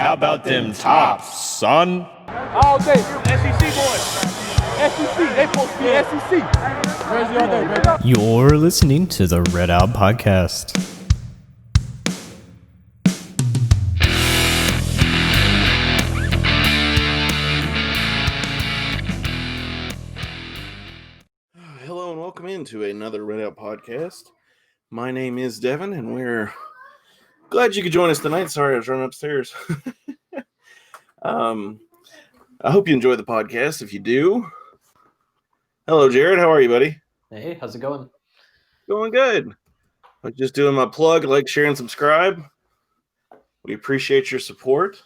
how about them tops, son? All day, SEC boys. SEC, they supposed to be SEC. Crazy all day, baby. You're listening to the Red Out Podcast. Hello and welcome into another Red Out Podcast. My name is Devin, and we're glad you could join us tonight. Sorry, I was running upstairs. I hope you enjoy the podcast. If you do, hello, Jared. How are you, buddy? Hey, how's it going? Going good. I'm just doing my plug. Like, share, and subscribe. We appreciate your support.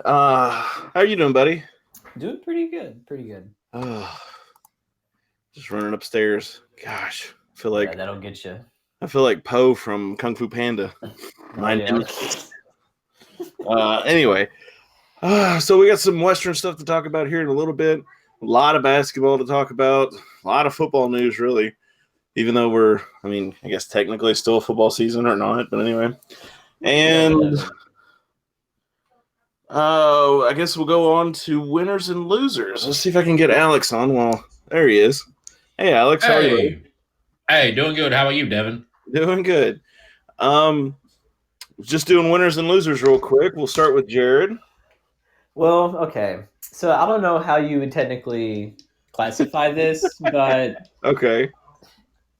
How are you doing, buddy? Doing pretty good. Just running upstairs. Gosh, I feel like that'll get you. I feel like Poe from Kung Fu Panda. Anyway, so we got some Western stuff to talk about here in a little bit. A lot of basketball to talk about. A lot of football news, really. Even though I guess technically still football season or not, but anyway. And I guess we'll go on to winners and losers. Let's see if I can get Alex on. Well, there he is. Hey, Alex, how are you? Hey, doing good. How about you, Devin? Doing good. Just doing winners and losers real quick. We'll start with Jared. Well, okay. So I don't know how you would technically classify this, but Okay.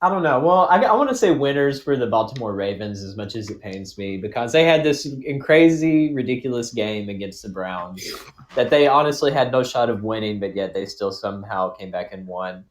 I don't know. Well, I want to say winners for the Baltimore Ravens as much as it pains me because they had this crazy, ridiculous game against the Browns that they honestly had no shot of winning, but yet they still somehow came back and won.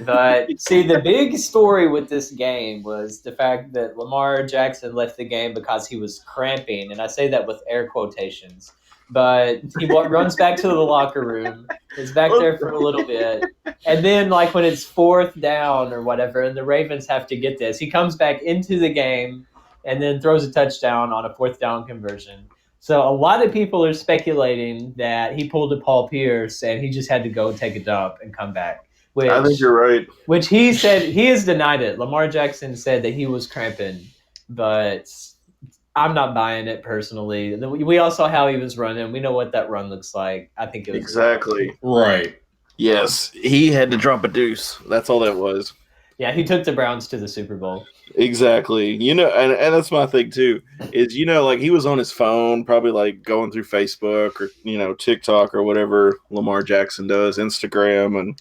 But see, the big story with this game was the fact that Lamar Jackson left the game because he was cramping, and I say that with air quotations. But he runs back to the locker room, is back there for a little bit, and then like when it's fourth down or whatever, and the Ravens have to get this, he comes back into the game and then throws a touchdown on a fourth down conversion. So a lot of people are speculating that he pulled a Paul Pierce and he just had to go take a dump and come back. I think you're right. Which he said he has denied it. Lamar Jackson said that he was cramping, but I'm not buying it personally. We all saw how he was running. We know what that run looks like. I think it was exactly right. Yes, he had to drop a deuce. That's all that was. Yeah, he took the Browns to the Super Bowl. Exactly. And that's my thing too. Is like he was on his phone, probably like going through Facebook or TikTok or whatever Lamar Jackson does, Instagram, and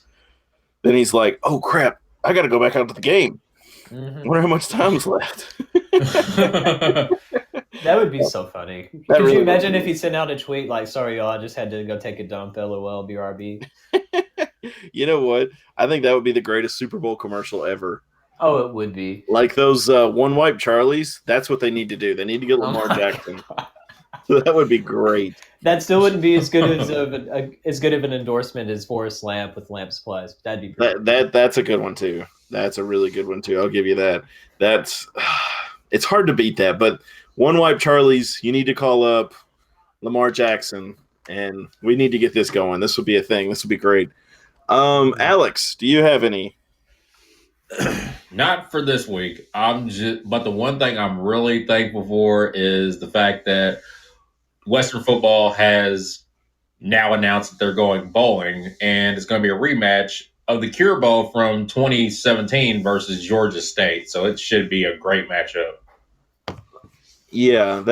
then he's like, "Oh crap, I got to go back out to the game. I wonder how much time's left." That would be so funny. Could you imagine if he sent out a tweet like, "Sorry, y'all, I just had to go take a dump. LOL, BRB." You know what? I think that would be the greatest Super Bowl commercial ever. Oh, it would be. Like those one wipe Charlies. That's what they need to do. They need to get Lamar Jackson. So that would be great. That still wouldn't be as good as good of an endorsement as Forrest Lamp with Lamps Plus. That'd be pretty that's a good one too. That's a really good one too. I'll give you that. It's hard to beat that, but one wipe Charlies, you need to call up Lamar Jackson, and we need to get this going. This would be a thing. This would be great. Alex, do you have any? Not for this week. But the one thing I'm really thankful for is the fact that Western football has now announced that they're going bowling, and it's going to be a rematch of the Cure Bowl from 2017 versus Georgia State. So it should be a great matchup. Yeah,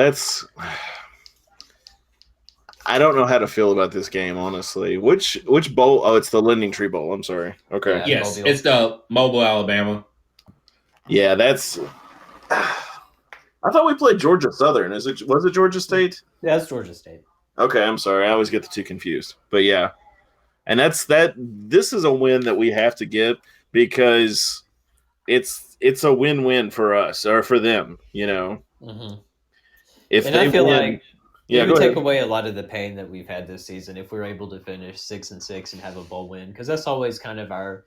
I don't know how to feel about this game, honestly. Which bowl? Oh, it's the Lending Tree Bowl. I'm sorry. Okay. Yeah, Yes, Mobile. it's the Mobile, Alabama. Yeah, that's. I thought we played Georgia Southern. Was it Georgia State? Yeah, that's Georgia State. Okay, I'm sorry. I always get the two confused. But yeah. And this is a win that we have to get because it's a win-win for us or for them, Mm-hmm. If And they I feel win, like yeah, it would go take ahead. away a lot of the pain that we've had this season if we're able to finish 6-6 and have a bowl win, because that's always kind of our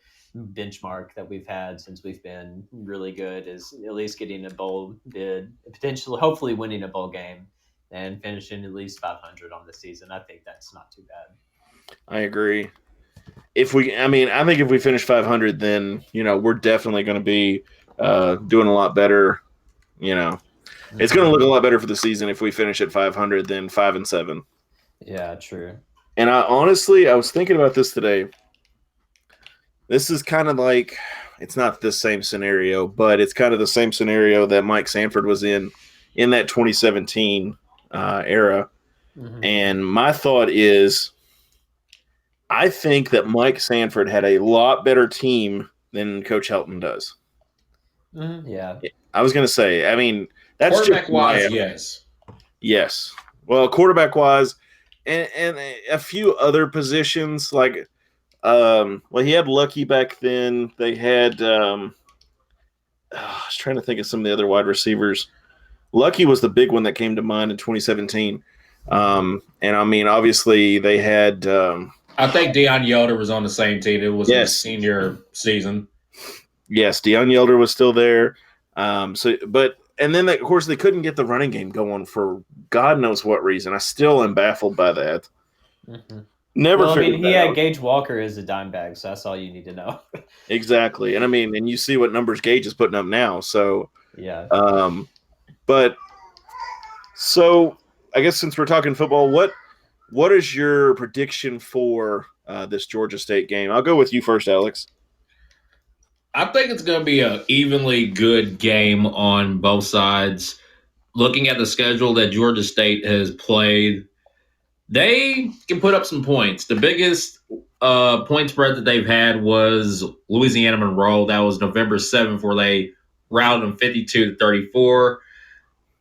benchmark that we've had since we've been really good, is at least getting a bowl bid, potentially, hopefully winning a bowl game and finishing at least 500 on the season. I think that's not too bad. I agree. I think if we finish 500, then we're definitely going to be doing a lot better. It's going to look a lot better for the season if we finish at 500 than 5-7. Yeah, true. And I was thinking about this today. This is kind of like, it's not the same scenario, but it's kind of the same scenario that Mike Sanford was in that 2017 era. Mhm. And my thought is, I think that Mike Sanford had a lot better team than Coach Helton does. Yeah. I was going to say, I mean, that's Quarterback just my- wise, yes. Yes. Well, quarterback wise, and a few other positions like, he had Lucky back then. They had, I was trying to think of some of the other wide receivers. Lucky was the big one that came to mind in 2017. And I mean, obviously they had, I think Deion Yoder was on the same team. It was his Yes. senior season. yes, Deion Yelder was still there. And then of course they couldn't get the running game going for God knows what reason. I still am baffled by that. Mhm. Never Well, I figured mean, he that had out. Gage Walker as a dime bag, so that's all you need to know. Exactly. And I mean, and you see what numbers Gage is putting up now. So, Yeah. but so I guess since we're talking football, what is your prediction for this Georgia State game? I'll go with you first, Alex. I think it's going to be an evenly good game on both sides. Looking at the schedule that Georgia State has played, they can put up some points. The biggest point spread that they've had was Louisiana Monroe. That was November 7th, where they routed them 52-34.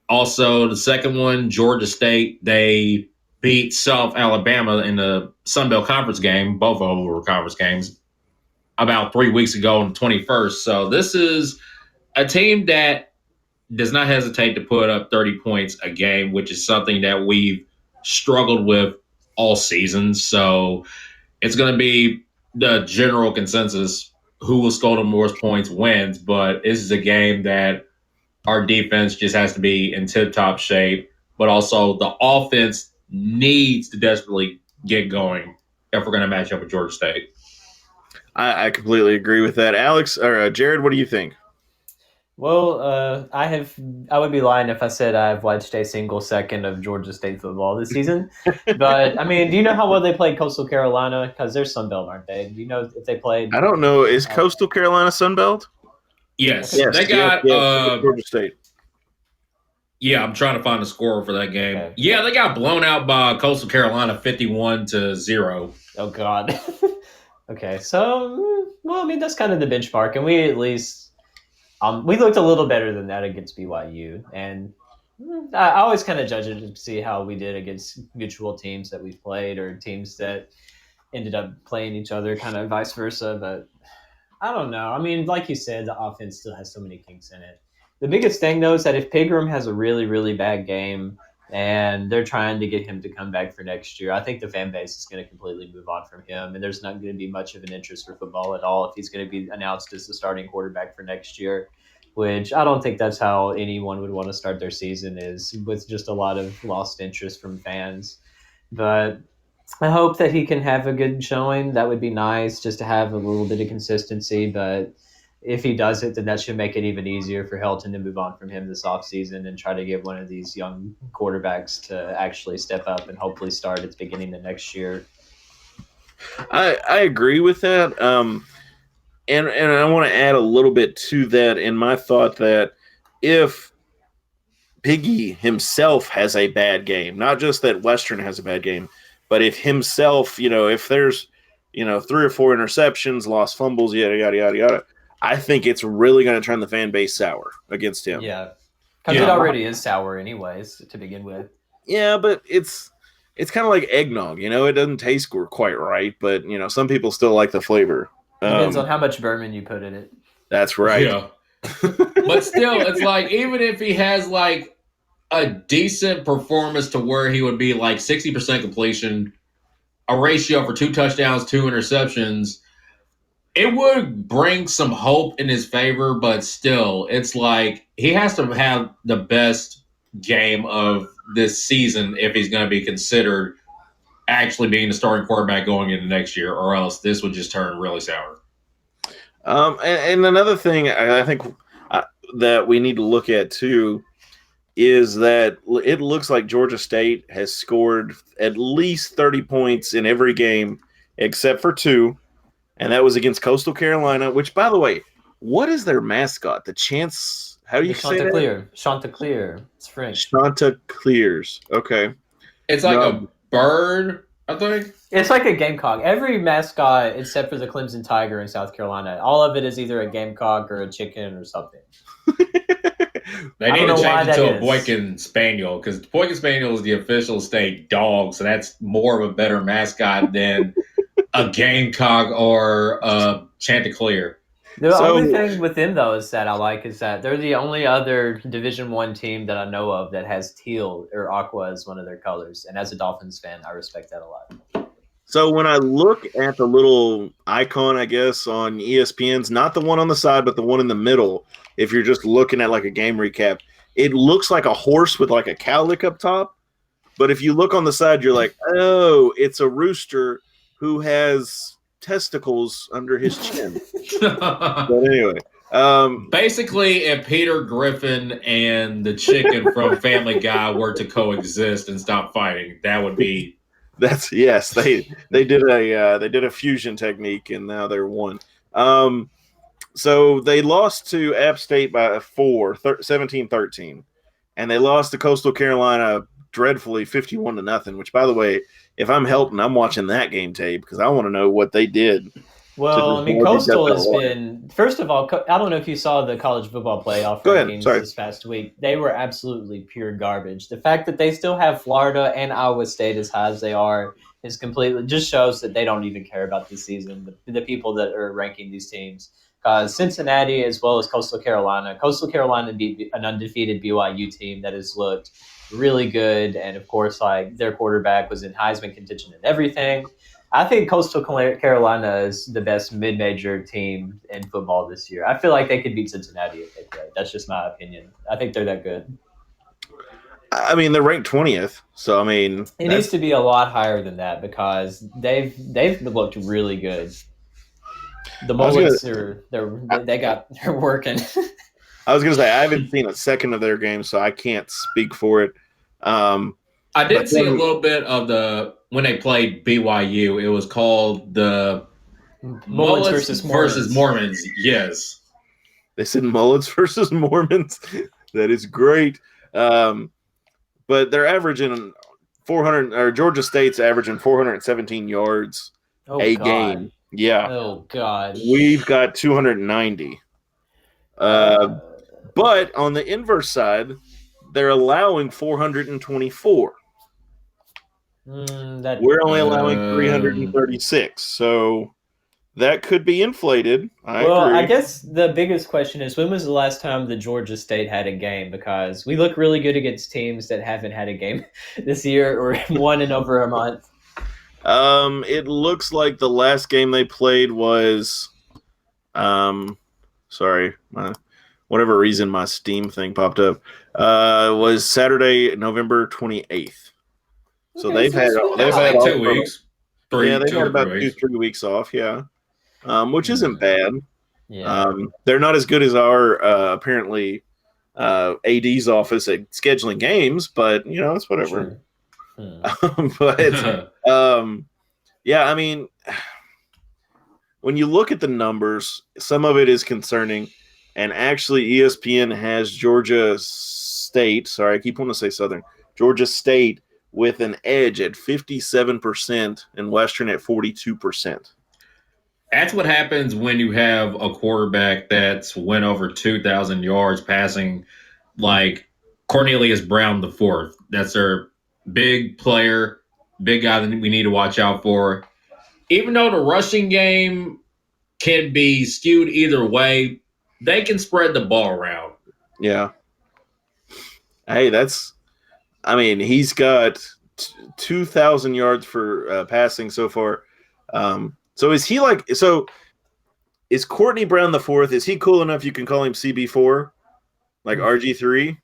Also, the second one, Georgia State, they beat South Alabama in the Sun Belt Conference game. Both of them were conference games about 3 weeks ago on the 21st. So this is a team that does not hesitate to put up 30 points a game, which is something that we've struggled with all season. So it's going to be the general consensus. Who will score the most points wins. But this is a game that our defense just has to be in tip-top shape. But also the offense needs to desperately get going if we're going to match up with Georgia State. I completely agree with that. Alex or Jared, what do you think? Well, I would be lying if I said I've watched a single second of Georgia State football this season. But I mean, do you know how well they played Coastal Carolina? Because they're Sunbelt, aren't they? Do you know if they played? I don't know. Is Coastal Carolina Sunbelt? Yes. Yes, They got Georgia State. yeah, I'm trying to find a score for that game. Okay. Yeah, they got blown out by Coastal Carolina 51-0. Oh God. Okay, so well, I mean that's kind of the benchmark, and we at least we looked a little better than that against BYU, and I always kind of judge it to see how we did against mutual teams that we've played or teams that ended up playing each other, kind of vice versa. But I don't know. I mean, like you said, the offense still has so many kinks in it. The biggest thing though is that if Pigram has a really, really bad game and they're trying to get him to come back for next year, I think the fan base is going to completely move on from him, and there's not going to be much of an interest for football at all if he's going to be announced as the starting quarterback for next year, which I don't think that's how anyone would want to start their season, is with just a lot of lost interest from fans. But I hope that he can have a good showing. That would be nice just to have a little bit of consistency, but if he does it, then that should make it even easier for Helton to move on from him this offseason and try to get one of these young quarterbacks to actually step up and hopefully start at the beginning of next year. I agree with that. And I want to add a little bit to that in my thought that if Piggy himself has a bad game, not just that Western has a bad game, but if himself, if there's, 3 or 4 interceptions, lost fumbles, yada, yada, yada, yada, I think it's really going to turn the fan base sour against him. Yeah, because it already is sour anyways to begin with. Yeah, but it's kind of like eggnog, it doesn't taste quite right, but, some people still like the flavor. Depends on how much bourbon you put in it. That's right. Yeah. But still, it's like, even if he has like a decent performance to where he would be like 60% completion, a ratio for 2 touchdowns, 2 interceptions, it would bring some hope in his favor, but still, it's like he has to have the best game of this season if he's going to be considered actually being the starting quarterback going into next year, or else this would just turn really sour. And another thing I think that we need to look at too is that it looks like Georgia State has scored at least 30 points in every game except for 2, and that was against Coastal Carolina, which, by the way, what is their mascot? The Chance – how do you say that? Chanticleer. It's French. Chanticleers. Okay. It's like a bird, I think. It's like a gamecock. Every mascot, except for the Clemson Tiger in South Carolina, all of it is either a gamecock or a chicken or something. They I need don't to know why change it to that a is. Boykin Spaniel because Boykin Spaniel is the official state dog, so that's more of a better mascot than a gamecock or a Chanticleer. The So- only thing with them, though, is that I like is that they're the only other Division I team that I know of that has teal or aqua as one of their colors. And as a Dolphins fan, I respect that a lot. So when I look at the little icon, I guess, on ESPN's, not the one on the side, but the one in the middle, if you're just looking at like a game recap, it looks like a horse with like a cowlick up top. But if you look on the side, you're like, oh, it's a rooster who has testicles under his chin. But anyway, Basically, if Peter Griffin and the chicken from Family Guy were to coexist and stop fighting, that would be. that's yes, they did a fusion technique and now they're one. So they lost to App State by 17-13, and they lost to Coastal Carolina dreadfully 51-0. Which, by the way, if I'm Helton, I'm watching that game tape because I want to know what they did. Well, I mean, Before they Coastal got has that been, first of all, I don't know if you saw the college football playoff Go ahead, rankings sorry. this past week. They were absolutely pure garbage. The fact that they still have Florida and Iowa State as high as they are is completely, just shows that they don't even care about this season, the people that are ranking these teams. Cincinnati as well as Coastal Carolina beat an undefeated BYU team that has looked really good, and of course, like their quarterback was in Heisman contention and everything. I think Coastal Carolina is the best mid-major team in football this year. I feel like they could beat Cincinnati if they played. That's just my opinion. I think they're that good. I mean, they're ranked 20th, so I mean, It needs to be a lot higher than that because they've looked really good. The I was Mullets they're working. I was going to say I haven't seen a second of their game, so I can't speak for it. I did But see a then- little bit of when they played BYU. It was called the Mullets versus Mormons. Yes. They said Mullets versus Mormons. That is great. But they're averaging 400, or Georgia State's averaging 417 yards a God. game. Yeah. Oh God. We've got 290. But on the inverse side, they're allowing 424. We're only allowing 336. So that could be inflated. I agree. I guess the biggest question is when was the last time the Georgia State had a game? Because we look really good against teams that haven't had a game this year or won in over a month. It looks like the last game they played was, sorry, whatever reason my Steam thing popped up, was Saturday, November 28th. So Okay, they've had Like off 2 for- weeks. Yeah, they've had about 3 weeks. 2-3 weeks off. Yeah, which isn't bad. Yeah. They're not as good as our apparently AD's office at scheduling games, but you know it's whatever. Sure. But yeah, I mean, when you look at the numbers, some of it is concerning. And actually, ESPN has Georgia State. Sorry, I keep wanting to say Southern. Georgia State with an edge at 57% and Western at 42%. That's what happens when you have a quarterback that's went over 2,000 yards passing, like Cornelius Brown the fourth. That's their big player, big guy that we need to watch out for. Even though the rushing game can be skewed either way, they can spread the ball around. Yeah. Hey, he's got 2,000 yards for passing so far. So is Courtney Brown the fourth? Is he cool enough you can call him CB4? Like RG3?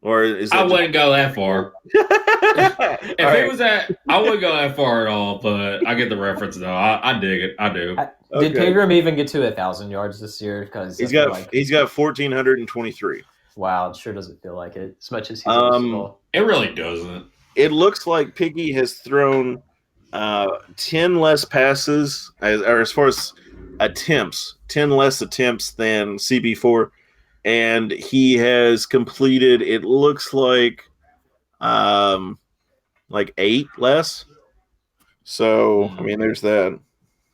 Or is that I wouldn't go that far. If All right. it was that, I wouldn't go that far at all, but I get the reference though. I dig it. I do. Did Okay. Pegram even get to 1,000 yards this year? Because He's got 1,423. Wow, it sure doesn't feel like it as much as he's Um, It really doesn't. It looks like Piggy has thrown 10 less passes, or as far as attempts, 10 less attempts than CB4. And he has completed, it looks like 8 less. So, I mean, there's that.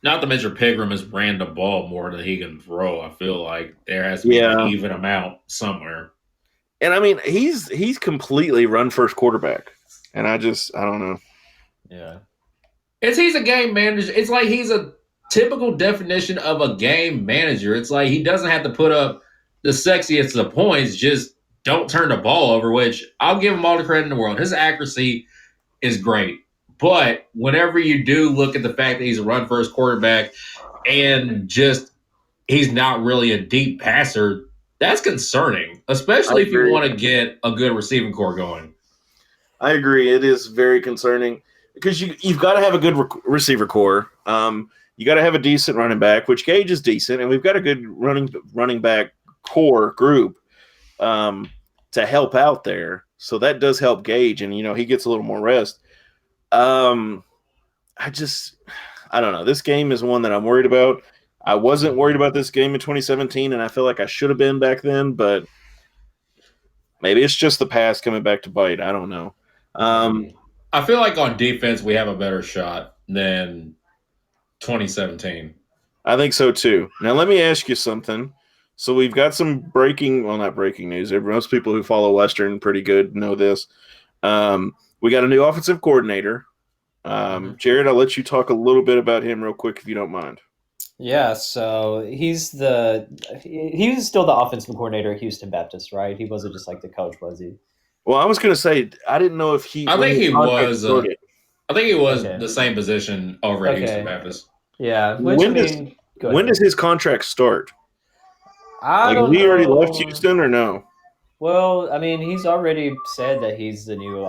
Not to mention Pigram has ran the ball more than he can throw. I feel like there has to be Yeah. an even amount somewhere. And I mean, he's completely run first quarterback. And I don't know. Yeah. He's a game manager. It's like he's a typical definition of a game manager. It's like he doesn't have to put up the sexiest of points, just don't turn the ball over, which I'll give him all the credit in the world. His accuracy is great. But whenever you do look at the fact that he's a run first quarterback and just he's not really a deep passer, that's concerning, especially if you want to get a good receiving core going. I agree. It is very concerning because you've got to have a good receiver core. You got to have a decent running back, which Gage is decent, and we've got a good running back core group to help out there. So that does help Gage, and he gets a little more rest. I don't know. This game is one that I'm worried about. I wasn't worried about this game in 2017, and I feel like I should have been back then, but maybe it's just the past coming back to bite. I don't know. I feel like on defense we have a better shot than 2017. I think so too. Now let me ask you something. So we've got some not breaking news. Most people who follow Western pretty good know this. We got a new offensive coordinator. Jared, I'll let you talk a little bit about him real quick if you don't mind. Yeah, so he was still the offensive coordinator at Houston Baptist, right? He wasn't just like the coach, was he? Well, I was going to say I didn't know if he. I think he was. I think he was Okay. the same position over at Houston Baptist. Yeah. When does his contract start? I don't he know. already left Houston or no? Well, I mean, he's already said that he's the new,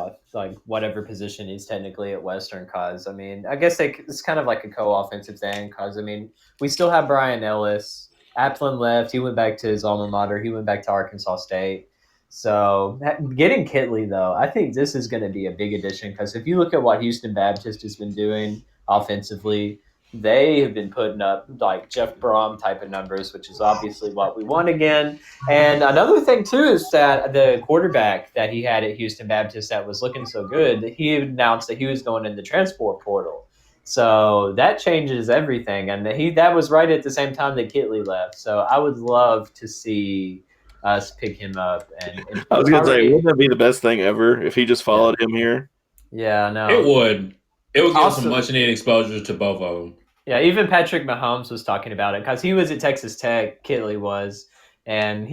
whatever position he's technically at Western. Cause I mean, I guess it's kind of like a co-offensive thing. Cause I mean, we still have Brian Ellis. Applin left. He went back to his alma mater. He went back to Arkansas State. So getting Kitley, though, I think this is going to be a big addition. Because if you look at what Houston Baptist has been doing offensively, they have been putting up like Jeff Brom type of numbers, which is obviously what we want again. And another thing too is that the quarterback that he had at Houston Baptist that was looking so good, he announced that he was going in the transport portal. So that changes everything, and that was right at the same time that Kitley left. So I would love to see us pick him up. And I was going to say, wouldn't that be the best thing ever if he just followed him here? Yeah, no, it would. It would give Also, some much needed exposure to both of them. Yeah, even Patrick Mahomes was talking about it because he was at Texas Tech. Kitley was, and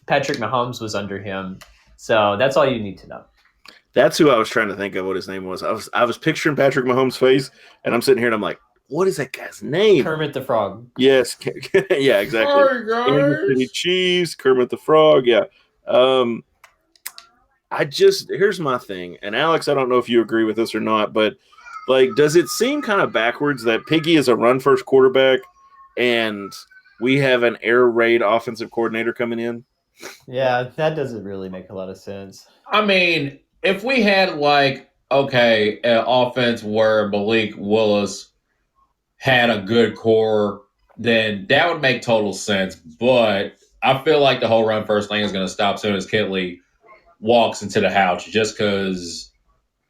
Patrick Mahomes was under him. So that's all you need to know. That's who I was trying to think of what his name was. I was picturing Patrick Mahomes' face, and I'm sitting here and I'm like, what is that guy's name? Kermit the Frog. Yes. Yeah, exactly. Sorry, Kansas City Chiefs, Kermit the Frog. Yeah. Here's my thing. And Alex, I don't know if you agree with this or not, but does it seem kind of backwards that Piggy is a run first quarterback and we have an air raid offensive coordinator coming in? Yeah, that doesn't really make a lot of sense. I mean, if we had an offense where Malik Willis had a good core, then that would make total sense. But I feel like the whole run first thing is going to stop as soon as Kitley walks into the house, just because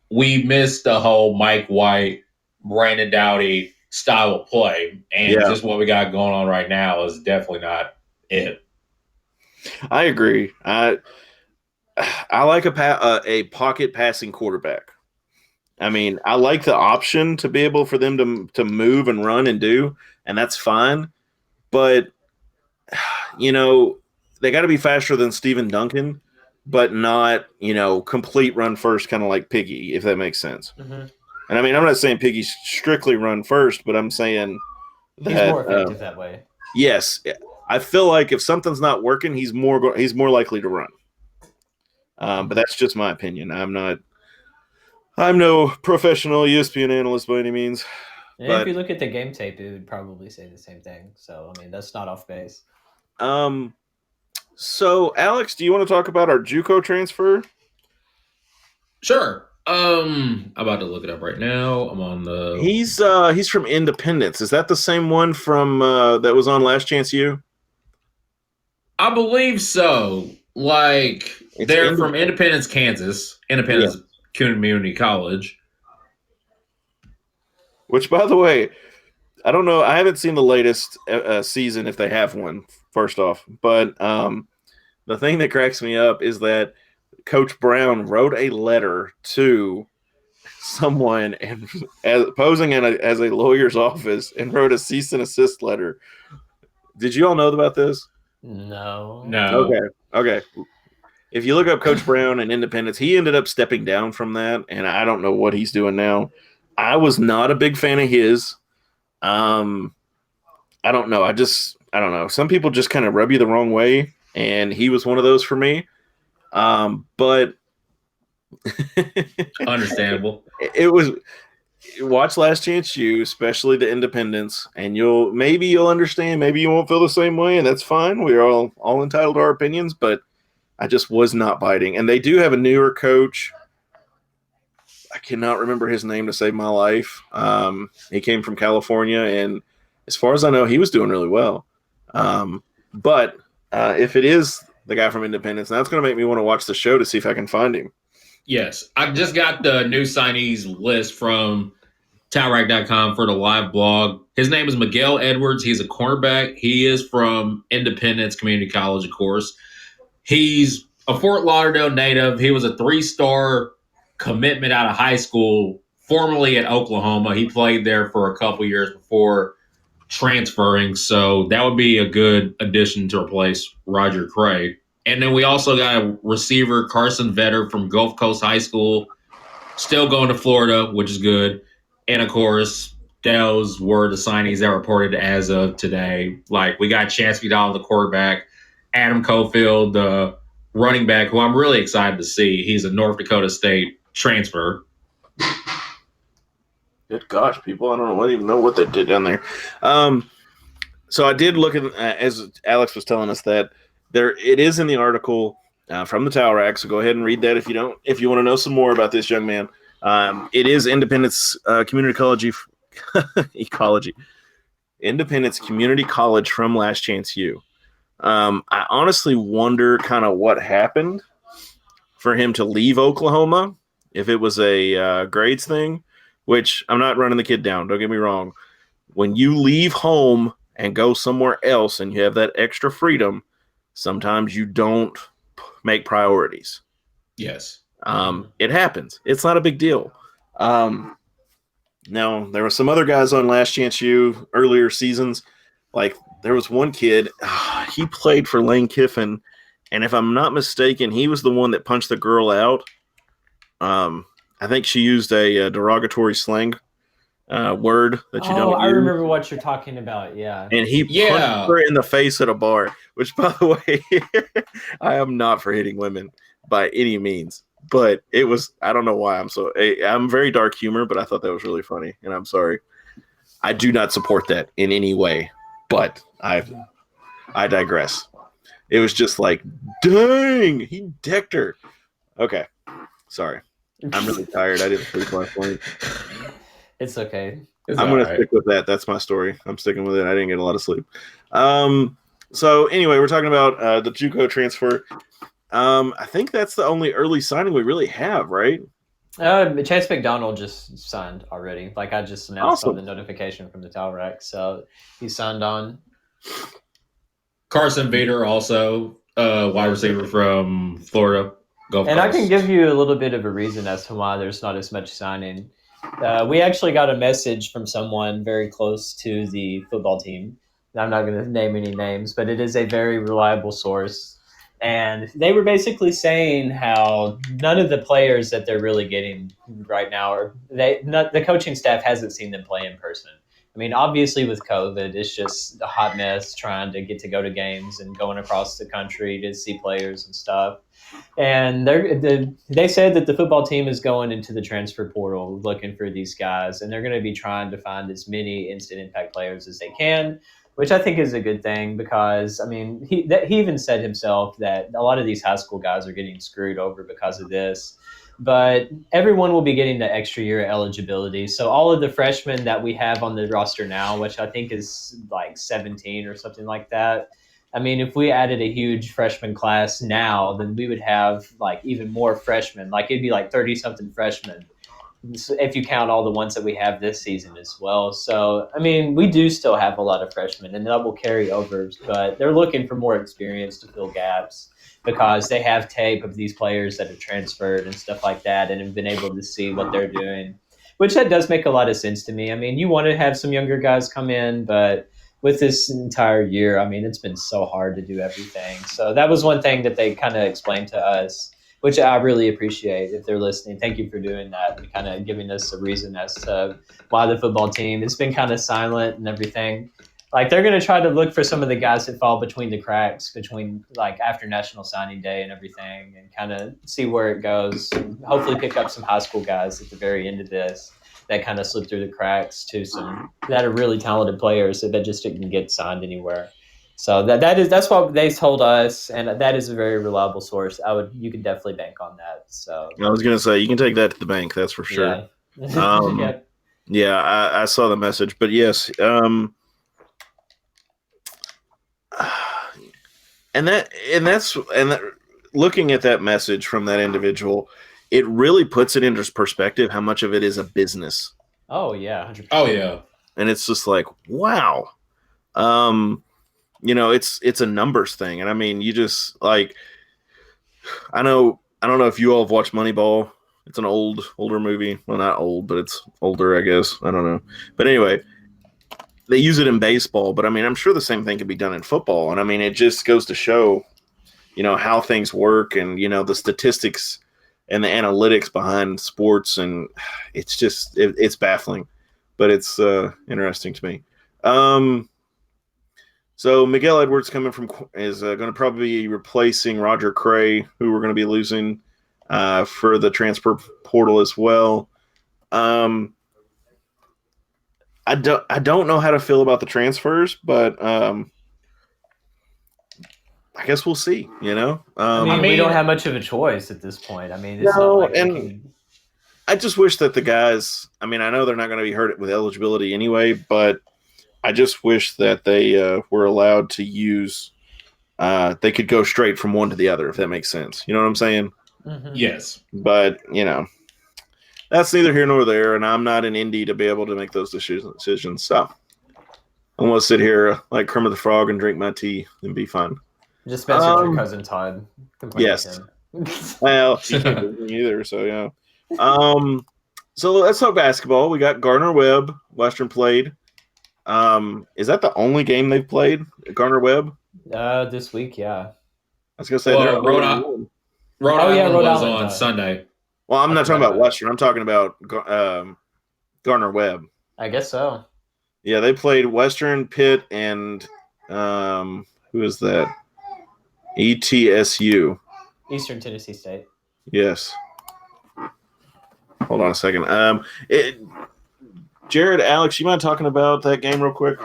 we missed the whole Mike White, Brandon Doughty style of play. And just what we got going on right now is definitely not it. I agree. I like a pocket passing quarterback. I mean, I like the option to be able for them to move and run and do, and that's fine. But, they got to be faster than Steven Duncan, but not, complete run first, kind of like Piggy, if that makes sense. Mm-hmm. And I mean, I'm not saying Piggy's strictly run first, but I'm saying that he's more effective that way. Yes, I feel like if something's not working, he's more likely to run. But that's just my opinion. I'm no professional ESPN analyst by any means. And if you look at the game tape, it would probably say the same thing. So I mean, that's not off base. So, Alex, do you want to talk about our JUCO transfer? Sure. I'm about to look it up right now. I'm on the. He's from Independence. Is that the same one from that was on Last Chance U? I believe so. Like It's they're from Independence, Kansas. Independence Community College. Which, by the way, I don't know. I haven't seen the latest season if they have one. First off, but the thing that cracks me up is that Coach Brown wrote a letter to someone and posing as a lawyer's office and wrote a cease and assist letter. Did you all know about this? No. No. Okay. If you look up Coach Brown and Independence, he ended up stepping down from that, and I don't know what he's doing now. I was not a big fan of his. I don't know. I don't know. Some people just kind of rub you the wrong way, and he was one of those for me. But Understandable. it was watch Last Chance U, especially the Independence, and you'll understand. Maybe you won't feel the same way, and that's fine. We're all entitled to our opinions, but I just was not biting. And they do have a newer coach. I cannot remember his name to save my life. He came from California, and as far as I know, he was doing really well. But if it is the guy from Independence, that's going to make me want to watch the show to see if I can find him. Yes. I just got the new signees list from Towrack.com for the live blog. His name is Miguel Edwards. He's a cornerback. He is from Independence Community College, of course. He's a Fort Lauderdale native. He was a 3-star commitment out of high school, formerly at Oklahoma. He played there for a couple years before transferring, so that would be a good addition to replace Roger Cray. And then we also got a receiver, Carson Vetter from Gulf Coast High School, still going to Florida, which is good. And of course, those were the signees that were reported as of today. Like we got Chance Vidal, the quarterback, Adam Cofield, the running back, who I'm really excited to see. He's a North Dakota State transfer. Good gosh, people! I don't even know what they did down there. So I did look at, as Alex was telling us, that it is in the article from the Towel Rack. So go ahead and read that if you want to know some more about this young man. It is Independence Community College Ecology, Independence Community College from Last Chance U. I honestly wonder kind of what happened for him to leave Oklahoma, if it was a grades thing, which I'm not running the kid down. Don't get me wrong. When you leave home and go somewhere else and you have that extra freedom, sometimes you don't make priorities. Yes. It happens. It's not a big deal. Now, there were some other guys on Last Chance U earlier seasons. Like, there was one kid, he played for Lane Kiffin, and if I'm not mistaken, he was the one that punched the girl out. I think she used a derogatory slang word that you don't use. I remember what you're talking about, yeah. And he punched her in the face at a bar, which, by the way, I am not for hitting women by any means. But it was, I don't know why I'm very dark humor, but I thought that was really funny, and I'm sorry. I do not support that in any way, but I digress. It was just like, dang, he decked her. Okay, sorry. I'm really tired. I didn't sleep last night. It's okay. I'm going to stick with that. That's my story. I'm sticking with it. I didn't get a lot of sleep. So anyway, we're talking about the JUCO transfer. I think that's the only early signing we really have, right? Chance McDonald just signed already. Like I just announced on the notification from the Towel Rack, so he signed on. Carson Vetter, also wide receiver from Florida. Gulf Coast. I can give you a little bit of a reason as to why there's not as much signing. We actually got a message from someone very close to the football team. I'm not going to name any names, but it is a very reliable source. And they were basically saying how none of the players that they're really getting right now the coaching staff hasn't seen them play in person. I mean, obviously with COVID, it's just a hot mess trying to go to games and going across the country to see players and stuff. And they said that the football team is going into the transfer portal looking for these guys, and they're going to be trying to find as many instant impact players as they can. which I think is a good thing because I mean he even said himself that a lot of these high school guys are getting screwed over because of this. But everyone will be getting the extra year eligibility. So all of the freshmen that we have on the roster now, which I think is like 17 or something like that. I mean, if we added a huge freshman class now, then we would have like even more freshmen. Like it'd be like 30 something freshmen if you count all the ones that we have this season as well. So, I mean, we do still have a lot of freshmen, and that will carry over, but they're looking for more experience to fill gaps because they have tape of these players that have transferred and stuff like that and have been able to see what they're doing, which that does make a lot of sense to me. I mean, you want to have some younger guys come in, but with this entire year, I mean, it's been so hard to do everything. So that was one thing that they kind of explained to us, which I really appreciate if they're listening. Thank you for doing that and kind of giving us a reason as to why the football team has been kind of silent and everything. Like they're going to try to look for some of the guys that fall between the cracks between like after National Signing Day and everything and kind of see where it goes and hopefully pick up some high school guys at the very end of this that kind of slip through the cracks to some that are really talented players that just didn't get signed anywhere. So that's what they told us, and that is a very reliable source. You can definitely bank on that. So I was gonna say you can take that to the bank. That's for sure. Yeah. Yeah, I saw the message, but yes, looking at that message from that individual, it really puts it into perspective how much of it is a business. Oh yeah, 100%. Oh yeah, and it's just like wow. It's a numbers thing. And I mean, you just like, I don't know if you all have watched Moneyball. It's an older movie. Well, not old, but it's older, I guess. I don't know. But anyway, they use it in baseball, but I mean, I'm sure the same thing could be done in football. And I mean, it just goes to show, how things work and, the statistics and the analytics behind sports. And it's just, it's baffling, but it's interesting to me. So Miguel Edwards is going to probably be replacing Roger Cray, who we're going to be losing for the transfer portal as well. I don't know how to feel about the transfers, but I guess we'll see. We don't have much of a choice at this point. I mean, it's no, not like and I just wish that the guys. I mean, I know they're not going to be hurt with eligibility anyway, but I just wish that they were allowed to use they could go straight from one to the other, if that makes sense. You know what I'm saying? Mm-hmm. Yes. But, that's neither here nor there, and I'm not in Indy to be able to make those decisions. So I'm going to sit here like Kermit the Frog and drink my tea and be fine. Just message your cousin Todd. Yes. Well, she can't do me either, so yeah. So let's talk basketball. We got Gardner Webb, Western played. Is that the only game they've played at Gardner Webb? This week, yeah. I was gonna say Rhode Island was on Sunday. Well, I'm not talking about Western. I'm talking about Gardner Webb. I guess so. Yeah, they played Western, Pitt, and who is that? ETSU. Eastern Tennessee State. Yes. Hold on a second. Jared, Alex, you mind talking about that game real quick?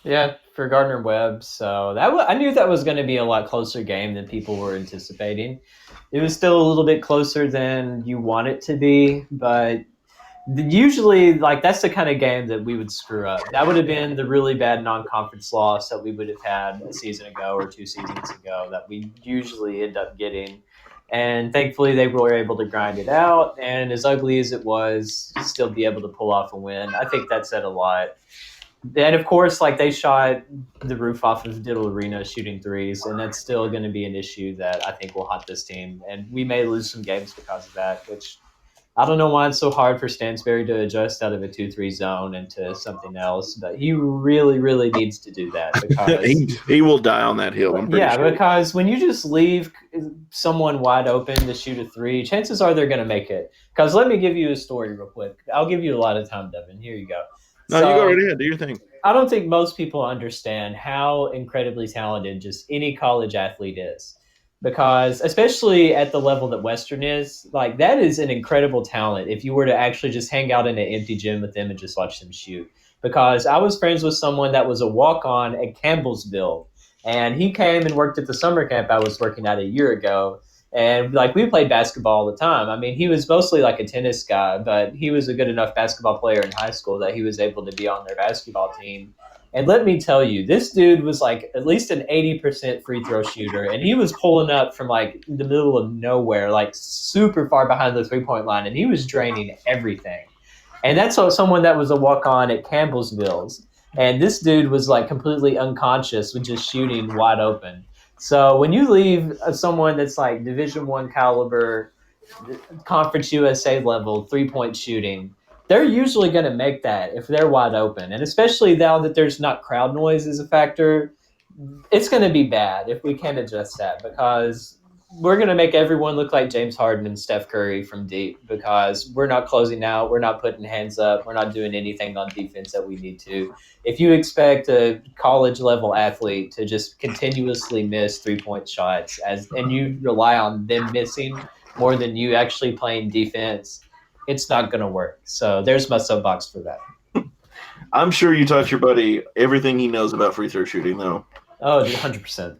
Yeah, for Gardner Webb. So I knew that was going to be a lot closer game than people were anticipating. It was still a little bit closer than you want it to be, but usually, like, that's the kind of game that we would screw up. That would have been the really bad non-conference loss that we would have had a season ago or 2 seasons ago that we usually end up getting. And thankfully, they were able to grind it out. And as ugly as it was, still be able to pull off a win. I think that said a lot. And of course, like, they shot the roof off of Diddle Arena shooting threes, and that's still going to be an issue that I think will haunt this team. And we may lose some games because of that, which I don't know why it's so hard for Stansberry to adjust out of a 2-3 zone into something else, but he really, really needs to do that because he will die on that hill. I'm pretty sure. Because when you just leave someone wide open to shoot a three, chances are they're going to make it. Because let me give you a story real quick. I'll give you a lot of time, Devin. Here you go. No, you go right ahead. Do your thing. I don't think most people understand how incredibly talented just any college athlete is. Because especially at the level that Western is, like, that is an incredible talent if you were to actually just hang out in an empty gym with them and just watch them shoot. because I was friends with someone that was a walk-on at Campbellsville, and he came and worked at the summer camp I was working at a year ago. And like we played basketball all the time. I mean, he was mostly like a tennis guy, but he was a good enough basketball player in high school that he was able to be on their basketball team. And let me tell you, this dude was like at least an 80% free throw shooter. And he was pulling up from like the middle of nowhere, like super far behind the 3-point line. And he was draining everything. And that's someone that was a walk-on at Campbellsville's. And this dude was like completely unconscious with just shooting wide open. So when you leave someone that's like Division I caliber, Conference USA level 3-point shooting, they're usually going to make that if they're wide open. And especially now that there's not crowd noise as a factor, it's going to be bad if we can't adjust that, because we're going to make everyone look like James Harden and Steph Curry from deep, because we're not closing out, we're not putting hands up, we're not doing anything on defense that we need to. If you expect a college level athlete to just continuously miss 3-point shots and you rely on them missing more than you actually playing defense, it's not going to work. So there's my soapbox for that. I'm sure you taught your buddy everything he knows about free throw shooting, though. Oh, 100%.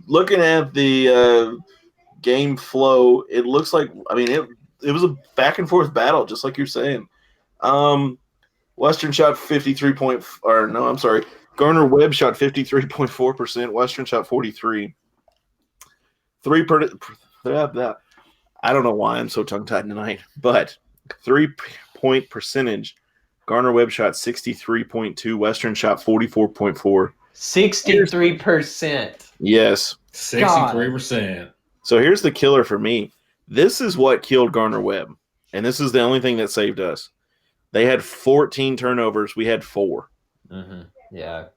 Looking at the game flow, it looks like, I mean, it was a back and forth battle, just like you're saying. Western shot 53 point, or no, I'm sorry. Gardner Webb shot 53.4%. Western shot 43. I don't know why I'm so tongue-tied tonight, but 3-point percentage. Gardner Webb shot 63.2. Western shot 44.4. 63%. Yes. 63%. So here's the killer for me. This is what killed Gardner Webb, and this is the only thing that saved us. They had 14 turnovers. We had 4. Mm-hmm. Yeah.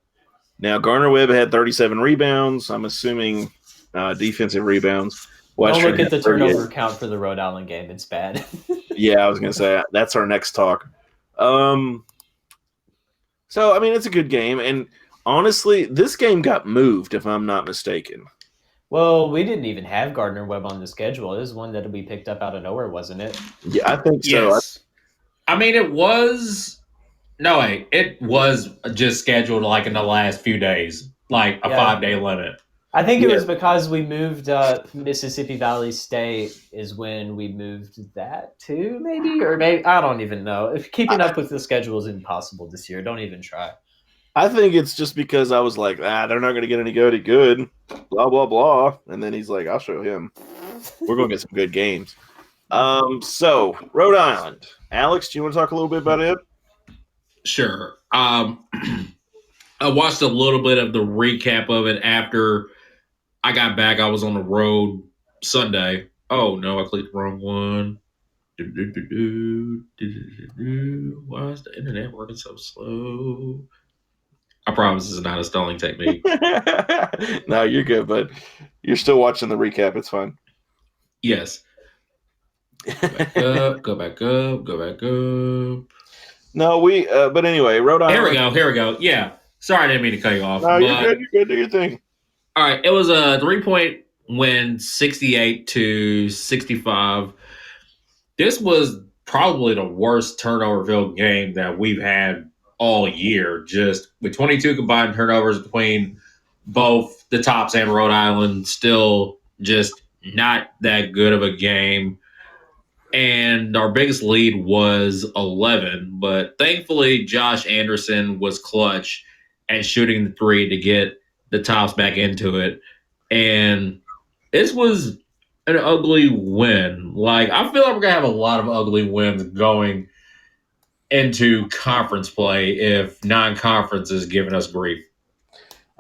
Now, Gardner Webb had 37 rebounds. I'm assuming defensive rebounds. Don't look at the turnover count for the Rhode Island game. It's bad. Yeah, I was going to say, that's our next talk. So, I mean, it's a good game. And honestly, this game got moved, if I'm not mistaken. Well, we didn't even have Gardner Webb on the schedule. It was one that we picked up out of nowhere, wasn't it? Yeah, I think so. Yes. I mean, it was just scheduled like in the last few days, like a 5-day limit. I think it was because we moved Mississippi Valley State is when we moved that too, maybe? Or maybe, I don't even know. If keeping up with the schedule is impossible this year, don't even try. I think it's just because I was like, they're not going to get any good, blah, blah, blah. And then he's like, I'll show him. We're going to get some good games. So, Rhode Island. Alex, do you want to talk a little bit about it? Sure. I watched a little bit of the recap of it after I got back. I was on the road Sunday. Oh, no, I clicked the wrong one. Why is the internet working so slow? I promise this is not a stalling technique. No, you're good, but you're still watching the recap. It's fine. Yes. Go back up. No, but anyway, Rhode Island. Here we go. Yeah. Sorry, I didn't mean to cut you off. No, you're good. You're good. Do your thing. All right. It was a 3-point win, 68-65. This was probably the worst turnover-filled game that we've had all year, just with 22 combined turnovers between both the Tops and Rhode Island. Still just not that good of a game. And our biggest lead was 11, but thankfully Josh Anderson was clutch and shooting the 3 to get the Tops back into it. And this was an ugly win. Like, I feel like we're going to have a lot of ugly wins going into conference play if non-conference is giving us grief.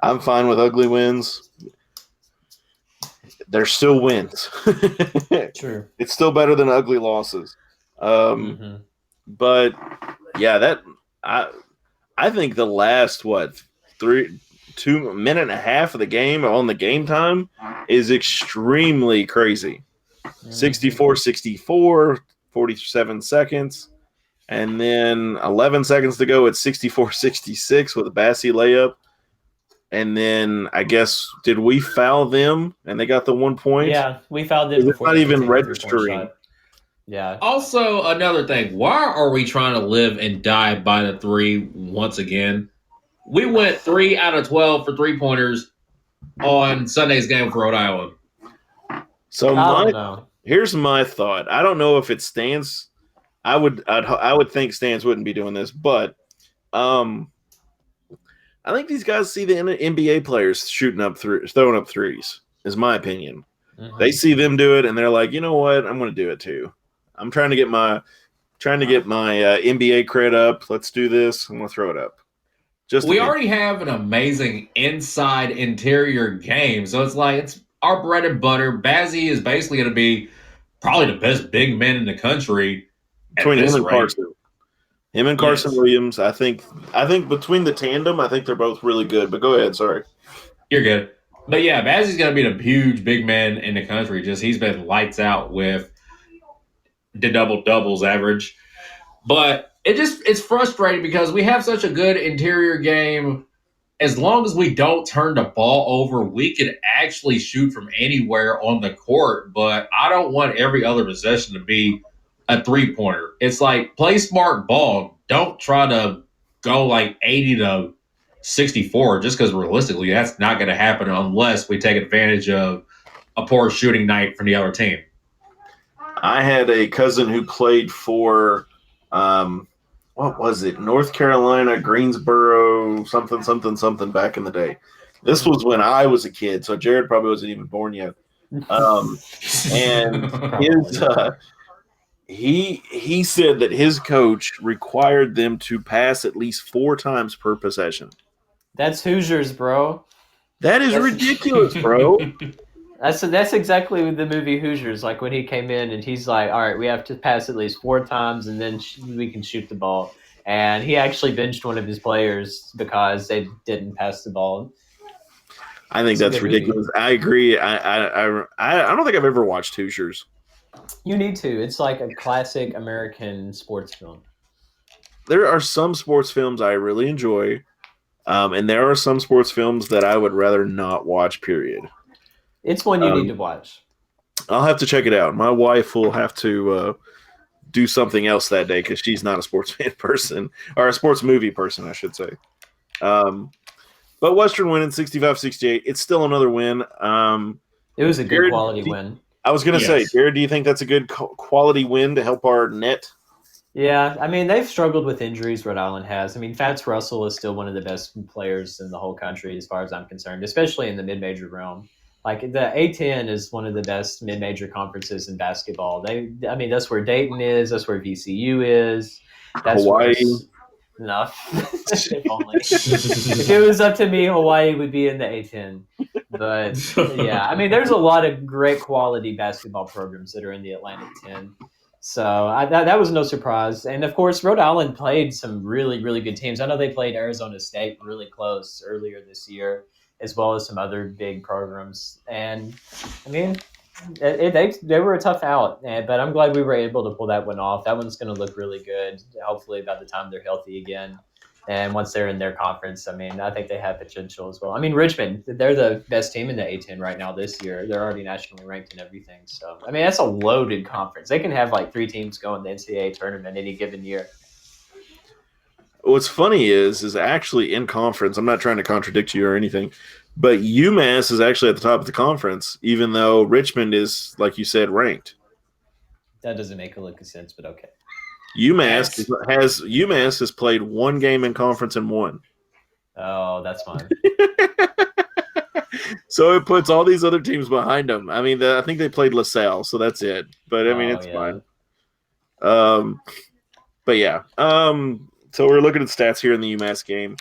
I'm fine with ugly wins. They're still wins. True. It's still better than ugly losses. But yeah, I think the last 2 minute and a half of the game on the game time is extremely crazy. 64-64, 47 seconds. And then 11 seconds to go, it's 64-66 with a Bassie layup. And then I guess, did we foul them and they got the 1 point? Yeah, we fouled them. It's not even registering. Yeah. Also, another thing, why are we trying to live and die by the three once again? We went 3 out of 12 for 3-pointers on Sunday's game for Rhode Island. So I don't know. here's my thought. I don't know if it stands. I would think Stans wouldn't be doing this, but I think these guys see the NBA players throwing up threes. Is my opinion. Mhm. They see them do it, and they're like, you know what? I'm going to do it too. I'm trying to get my NBA cred up. Let's do this. I'm going to throw it up. We already have an amazing inside interior game, so it's like it's our bread and butter. Bazzi is basically going to be probably the best big man in the country at between this him and rate. Carson. Him and Carson Yes. Williams, I think between the tandem, I think they're both really good. But go ahead, sorry. You're good. But yeah, Bazzi's going to be the huge big man in the country. Just he's been lights out with the doubles average. But it's frustrating because we have such a good interior game. As long as we don't turn the ball over, we can actually shoot from anywhere on the court. But I don't want every other possession to be a 3-pointer. It's like play smart ball. Don't try to go like 80 to 64 just because realistically that's not going to happen unless we take advantage of a poor shooting night from the other team. I had a cousin who played for what was it? North Carolina, Greensboro, something back in the day. This was when I was a kid, so Jared probably wasn't even born yet. And he said that his coach required them to pass at least 4 times per possession. That's Hoosiers, bro. That is ridiculous, bro. That's exactly the movie Hoosiers. Like when he came in and he's like, "All right, we have to pass at least 4 times, and then we can shoot the ball." And he actually benched one of his players because they didn't pass the ball. I think that's ridiculous. Movie. I agree. I don't think I've ever watched Hoosiers. You need to. It's like a classic American sports film. There are some sports films I really enjoy, and there are some sports films that I would rather not watch, period. It's one you need to watch. I'll have to check it out. My wife will have to do something else that day because she's not a sports fan person, or a sports movie person, I should say. But Western winning 65-68. It's still another win. It was a good quality win. I was going to say, Jared, do you think that's a good quality win to help our net? Yeah, I mean, they've struggled with injuries, Rhode Island has. I mean, Fats Russell is still one of the best players in the whole country as far as I'm concerned, especially in the mid-major realm. Like, the A-10 is one of the best mid-major conferences in basketball. That's where Dayton is. That's where VCU is. That's Hawaii. No. If only. If it was up to me, Hawaii would be in the A-10. But, yeah, I mean, there's a lot of great quality basketball programs that are in the Atlantic 10. So that was no surprise. And, of course, Rhode Island played some really, really good teams. I know they played Arizona State really close earlier this year, as well as some other big programs. And, I mean, they were a tough out. But I'm glad we were able to pull that one off. That one's going to look really good, hopefully, by the time they're healthy again. And once they're in their conference, I mean, I think they have potential as well. I mean, Richmond, they're the best team in the A-10 right now this year. They're already nationally ranked and everything. So, I mean, that's a loaded conference. They can have like 3 teams go in the NCAA tournament any given year. What's funny is actually in conference, I'm not trying to contradict you or anything, but UMass is actually at the top of the conference, even though Richmond is, like you said, ranked. That doesn't make a lick of sense, but okay. UMass has played 1 game in conference and won. Oh, that's fine. So it puts all these other teams behind them. I mean, I think they played LaSalle, so that's it. But I mean, it's fine. But yeah. So we're looking at stats here in the UMass game.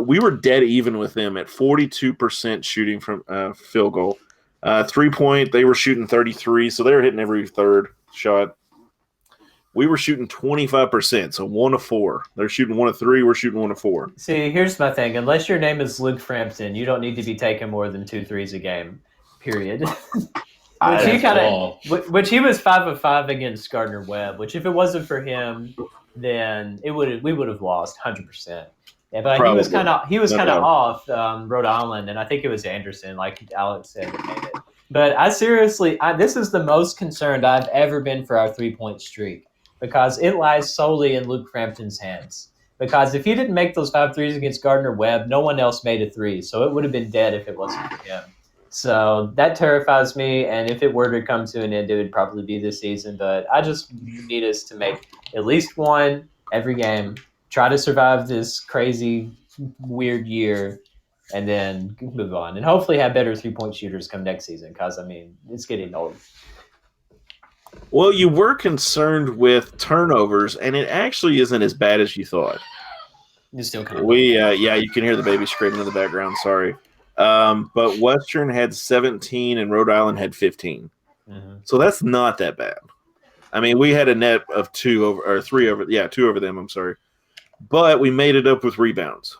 We were dead even with them at 42% shooting from field goal. 3-point, they were shooting 33, so they were hitting every third shot. We were shooting 25%, so 1 of 4. They're shooting 1 of 3. We're shooting 1 of 4. See, here's my thing. Unless your name is Luke Frampton, you don't need to be taking more than 2 threes a game, period. Which he was 5 of 5 against Gardner Webb, which if it wasn't for him, then we would have lost 100%. Yeah, but he was kind of off Rhode Island, and I think it was Anderson, like Alex said, that made it. But I seriously, this is the most concerned I've ever been for our 3-point streak because it lies solely in Luke Frampton's hands. Because if he didn't make those 5 threes against Gardner Webb, no one else made a 3. So it would have been dead if it wasn't for him. So that terrifies me. And if it were to come to an end, it would probably be this season. But I just need us to make at least one every game, try to survive this crazy, weird year, and then move on. And hopefully have better 3-point shooters come next season because, I mean, it's getting old. Well, you were concerned with turnovers, and it actually isn't as bad as you thought. It's still kind of yeah, you can hear the baby screaming in the background. Sorry. But Western had 17 and Rhode Island had 15. Mm-hmm. So that's not that bad. I mean, we had a net of 2 over them. I'm sorry. But we made it up with rebounds.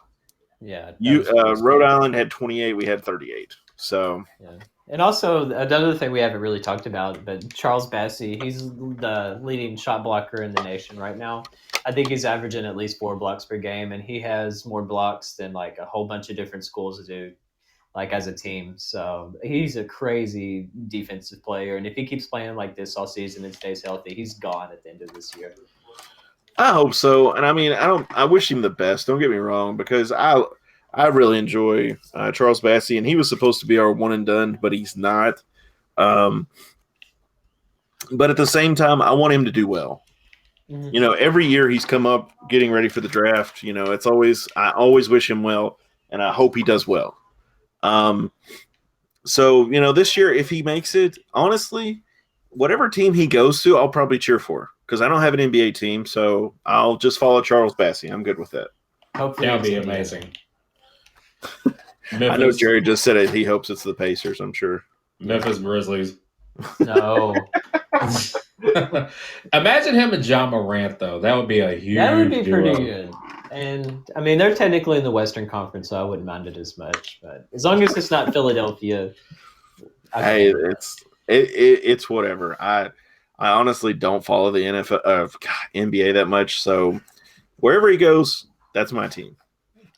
Yeah. Rhode Island had 28. We had 38. So. Yeah. And also, another thing we haven't really talked about, but Charles Bassey, he's the leading shot blocker in the nation right now. I think he's averaging at least 4 blocks per game, and he has more blocks than like a whole bunch of different schools do, like as a team. So he's a crazy defensive player, and if he keeps playing like this all season and stays healthy, he's gone at the end of this year. I hope so, and I mean, I wish him the best. Don't get me wrong, because I really enjoy Charles Bassey, and he was supposed to be our one and done, but he's not. But at the same time, I want him to do well. Mm-hmm. You know, every year he's come up getting ready for the draft. You know, I always wish him well, and I hope he does well. So, you know, this year, if he makes it, honestly, whatever team he goes to, I'll probably cheer for because I don't have an NBA team, so I'll just follow Charles Bassey. I'm good with that. Hopefully That would be it's amazing. I know Jerry just said it. He hopes it's the Pacers, I'm sure. Memphis Grizzlies. No. Imagine him and John Morant, though. That would be a huge That would be duo. pretty good. And, I mean, they're technically in the Western Conference, so I wouldn't mind it as much. But as long as it's not Philadelphia. Hey, it's whatever. I honestly don't follow the NBA that much, so wherever he goes, that's my team.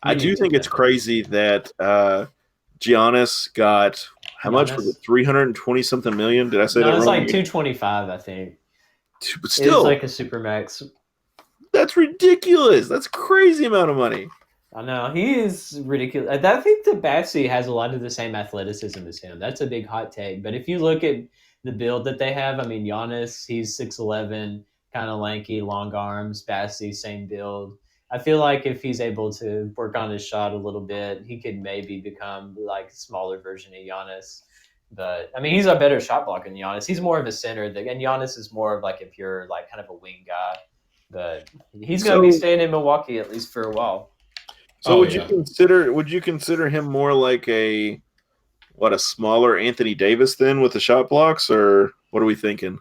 I do think it's crazy that Giannis got how much was it? 320 something million? Did I say that wrong? No, it's like 225, I think. But still, it's like a supermax. That's ridiculous. That's a crazy amount of money. I know he is ridiculous. I think that Batsy has a lot of the same athleticism as him. That's a big hot take. But if you look at the build that they have, I mean, Giannis, he's 6'11", kind of lanky, long arms. Batsy, same build. I feel like if he's able to work on his shot a little bit, he could maybe become like a smaller version of Giannis. But I mean, he's a better shot blocker than Giannis. He's more of a center, and Giannis is more of like a pure, like kind of a wing guy. But he's going to be staying in Milwaukee at least for a while. So would you consider him more like a smaller Anthony Davis then with the shot blocks, or what are we thinking?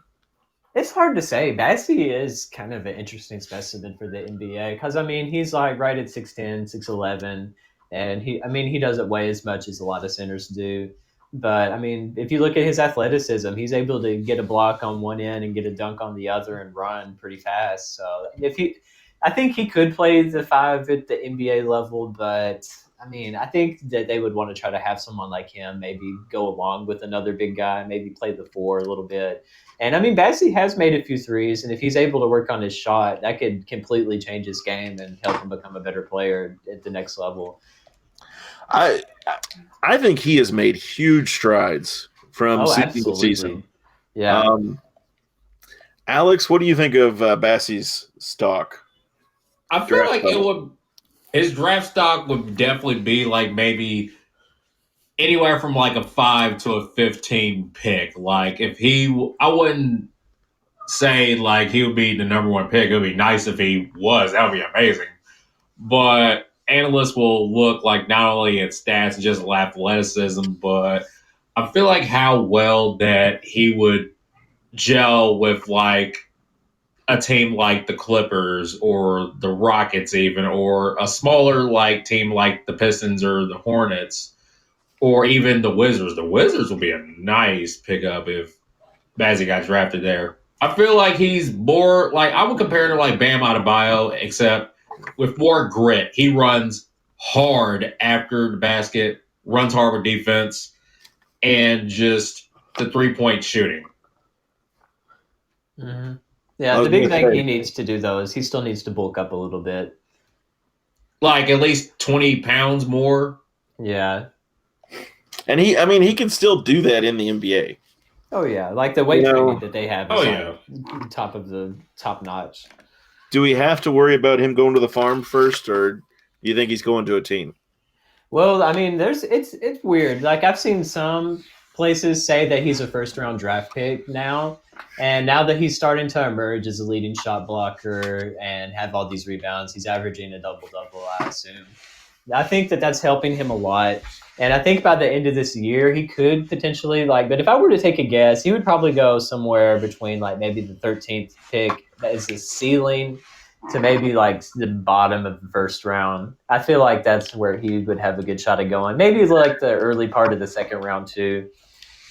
It's hard to say. Bassey is kind of an interesting specimen for the NBA because, I mean, he's like right at 6'10", 6'11", and he doesn't weigh as much as a lot of centers do. But, I mean, if you look at his athleticism, he's able to get a block on one end and get a dunk on the other and run pretty fast. So, I think he could play the 5 at the NBA level, but, I mean, I think that they would want to try to have someone like him maybe go along with another big guy, maybe play the 4 a little bit. And, I mean, Bassey has made a few threes, and if he's able to work on his shot, that could completely change his game and help him become a better player at the next level. I think he has made huge strides from season to season. Yeah. Alex, what do you think of Bassey's stock? I feel like his draft stock would definitely be like maybe anywhere from like a 5 to a 15 pick. Like I wouldn't say like he would be the number 1 pick. It would be nice if he was. That would be amazing. But analysts will look like not only at stats and just athleticism, but I feel like how well that he would gel with like a team like the Clippers or the Rockets even, or a smaller like team like the Pistons or the Hornets, or even the Wizards. The Wizards will be a nice pickup if Bassey got drafted there. I feel like he's more like, I would compare him to like Bam Adebayo, except with more grit. He runs hard after the basket, runs hard with defense, and just the 3-point shooting. Mm-hmm. I Yeah, was the big gonna thing say- he needs to do though is he still needs to bulk up a little bit. Like at least 20 pounds more. Yeah. And he can still do that in the NBA. Oh yeah, like the weight You know- training that they have is Oh, yeah. like top of the top notch. Do we have to worry about him going to the farm first, or do you think he's going to a team? Well, I mean, it's weird. Like I've seen some places say that he's a first round draft pick now, and now that he's starting to emerge as a leading shot blocker and have all these rebounds, he's averaging a double double. I assume. I think that that's helping him a lot, and I think by the end of this year he could potentially like. But if I were to take a guess, he would probably go somewhere between like maybe the 13th pick as his ceiling to maybe like the bottom of the first round. I feel like that's where he would have a good shot at going. Maybe like the early part of the second round too,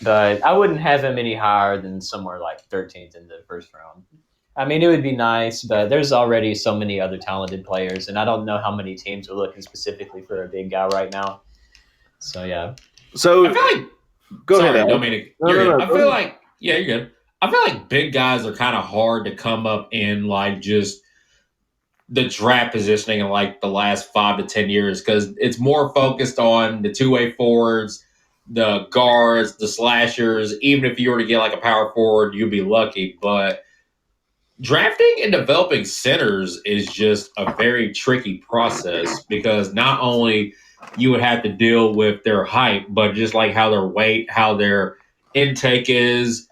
but I wouldn't have him any higher than somewhere like 13th in the first round. I mean, it would be nice, but there's already so many other talented players, and I don't know how many teams are looking specifically for a big guy right now. So yeah, So I feel like go sorry, ahead. Alex. Dominic. No, You're no, good. no, I go feel ahead. like you're good. I feel like big guys are kind of hard to come up in like just the draft positioning in like the last 5 to 10 years because it's more focused on the two-way forwards, the guards, the slashers. Even if you were to get like a power forward, you'd be lucky. But drafting and developing centers is just a very tricky process because not only you would have to deal with their height, but just like how their weight, how their intake is,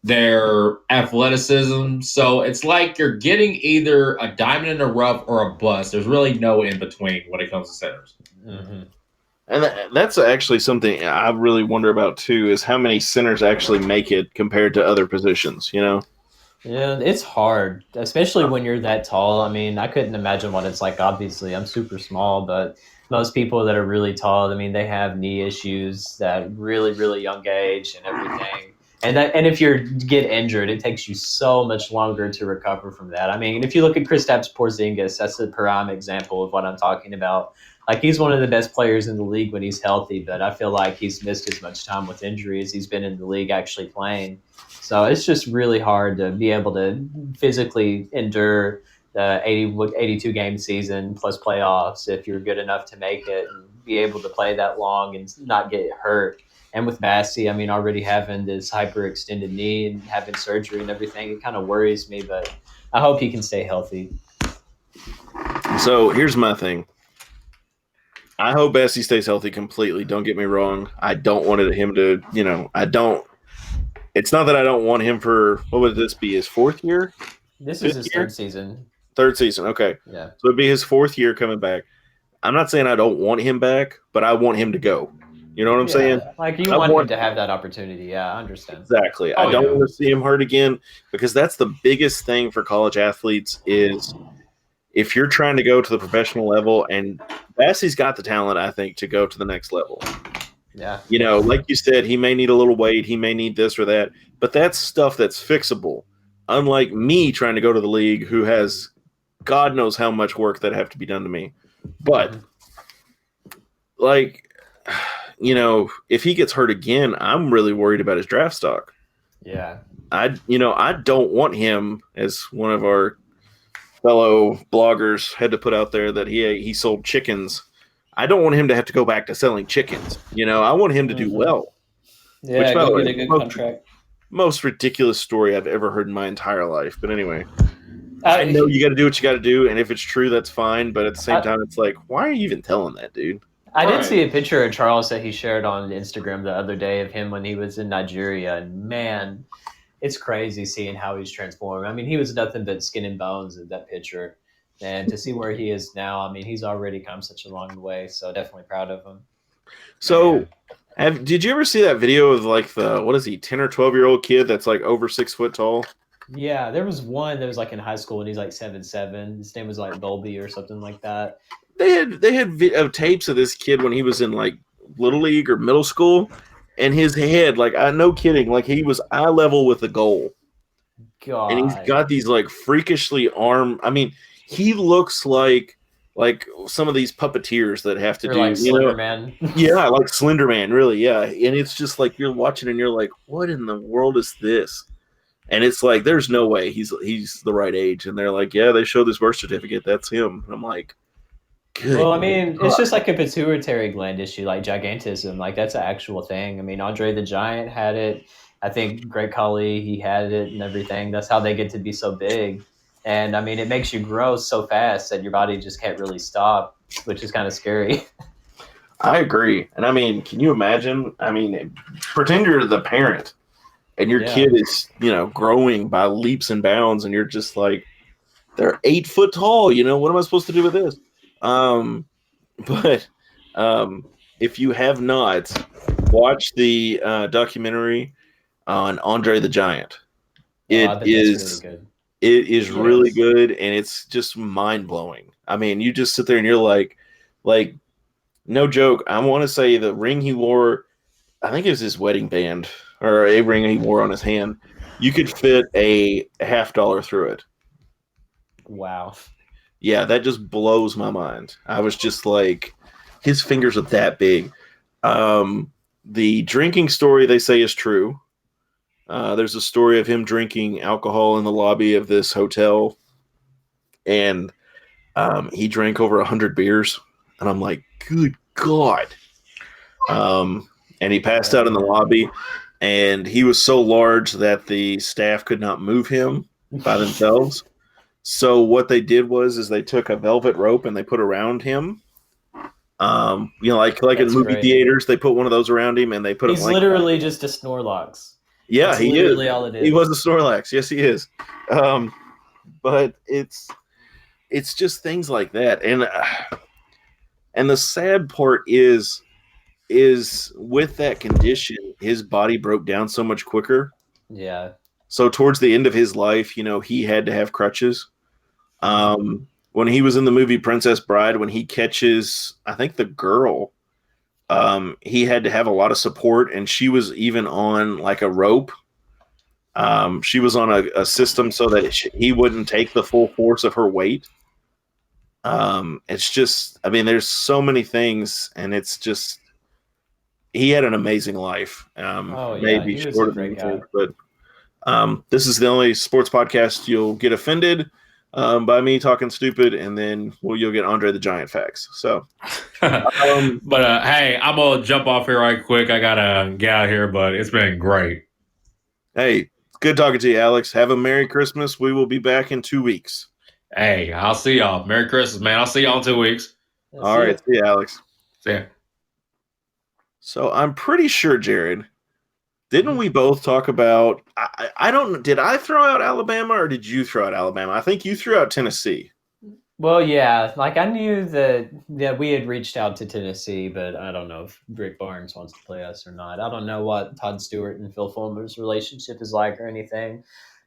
their athleticism. So it's like you're getting either a diamond in the rough or a bust. There's really no in between when it comes to centers. mm-hmm. And that's actually something I really wonder about too, is how many centers actually make it compared to other positions, you know? Yeah, it's hard, especially when you're that tall. I mean, I couldn't imagine what it's like. Obviously, I'm super small, but most people that are really tall, I mean, they have knee issues at really, really young age and everything. And if you get injured, it takes you so much longer to recover from that. I mean, if you look at Kristaps Porzingis, that's a prime example of what I'm talking about. Like he's one of the best players in the league when he's healthy, but I feel like he's missed as much time with injury as he's been in the league actually playing. So it's just really hard to be able to physically endure the 82 game season plus playoffs if you're good enough to make it and be able to play that long and not get hurt. And with Bassey, I mean, already having this hyperextended knee and having surgery and everything, it kind of worries me, but I hope he can stay healthy. So here's my thing. I hope Bessie stays healthy completely. Don't get me wrong. I don't want him to, I don't. It's not that I don't want him for, what would this be, his fourth year? This is his Fifth year? third season. Third season, okay. Yeah. So it'd be his fourth year coming back. I'm not saying I don't want him back, but I want him to go. You know what I'm saying? Like you I want him want- to have that opportunity. Yeah, I understand. Exactly. Oh, I don't yeah. want to see him hurt again because that's the biggest thing for college athletes is if you're trying to go to the professional level, and Bassey's got the talent, I think, to go to the next level. Yeah. Like you said, he may need a little weight, he may need this or that, but that's stuff that's fixable. Unlike me trying to go to the league who has God knows how much work that have to be done to me. But if he gets hurt again, I'm really worried about his draft stock. Yeah. I don't want him, as one of our fellow bloggers had to put out there, that he sold chickens. I don't want him to have to go back to selling chickens. I want him to do well. Yeah, Which, by go the way, get a good most- contract. Most ridiculous story I've ever heard in my entire life. But anyway, I know you got to do what you got to do, and if it's true, that's fine. But at the same time, it's like, why are you even telling that, dude? I did Right. see a picture of Charles that he shared on Instagram the other day of him when he was in Nigeria, and man, it's crazy seeing how he's transformed. I mean, he was nothing but skin and bones in that picture, and to see where he is now, I mean, he's already come such a long way. So definitely proud of him. So, did you ever see that video of like the 10 or 12-year-old kid that's like over 6 foot tall? Yeah, there was one that was like in high school, and he's like 7'7". His name was like Dolby or something like that. They had tapes of this kid when he was in like little league or middle school, and his head, like, no kidding, like he was eye level with the goal. God, And he's got these like freakishly I mean, he looks like like some of these puppeteers that have to Or do, like Slender Man. yeah, like Slender Man, really, yeah. And it's just like you're watching and you're like, what in the world is this? And it's like, there's no way he's the right age. And they're like, yeah, they showed this birth certificate. That's him. And I'm like, good. Well, I mean, it's just like a pituitary gland issue, like gigantism. Like that's an actual thing. I mean, Andre the Giant had it. I think Greg Khali, he had it and everything. That's how they get to be so big. And I mean, it makes you grow so fast that your body just can't really stop, which is kind of scary. I agree. And I mean, can you imagine? I mean, pretend you're the parent and your Yeah. kid is, growing by leaps and bounds, and you're just like, they're 8 foot tall. What am I supposed to do with this? But if you have not, watch the documentary on Andre the Giant. I bet that's really good. It is really good, and it's just mind blowing. I mean, you just sit there and you're like, no joke. I want to say the ring he wore, I think it was his wedding band or a ring he wore on his hand. You could fit a $50 through it. Wow. Yeah, that just blows my mind. I was just like, his fingers are that big. The drinking story they say is true. There's a story of him drinking alcohol in the lobby of this hotel, and he drank over 100 beers. And I'm like, good God. And he passed out in the lobby, and he was so large that the staff could not move him by themselves. So what they did was they took a velvet rope and they put around him. Like That's in movie great. theaters, they put one of those around him and they put He's him like literally just a Snorlax. yeah, That's he is. literally all it is. He was a Snorlax. Yes, he is. But it's just things like that, and the sad part is with that condition, his body broke down so much quicker. Yeah. So towards the end of his life, he had to have crutches. When he was in the movie Princess Bride, when he catches, I think, the girl, he had to have a lot of support, and she was even on like a rope. She was on a system so that he wouldn't take the full force of her weight. It's just, I mean, there's so many things, and it's just, he had an amazing life. Maybe he was short a of great me, guy. but this is the only sports podcast you'll get offended by me talking stupid, and then you'll get Andre the Giant facts. So, But hey, I'm gonna jump off here right quick. I gotta get out of here, but it's been great. hey, good talking to you, Alex. Have a Merry Christmas. We will be back in 2 weeks. Hey, I'll see y'all. Merry Christmas, man. I'll see y'all in 2 weeks. All right, see you, Alex. See ya. So I'm pretty sure, Jared, didn't we both talk about? I don't. Did I throw out Alabama or did you throw out Alabama? I think you threw out Tennessee. Well, yeah, like I knew that we had reached out to Tennessee, but I don't know if Rick Barnes wants to play us or not. I don't know what Todd Stewart and Phil Fulmer's relationship is like or anything,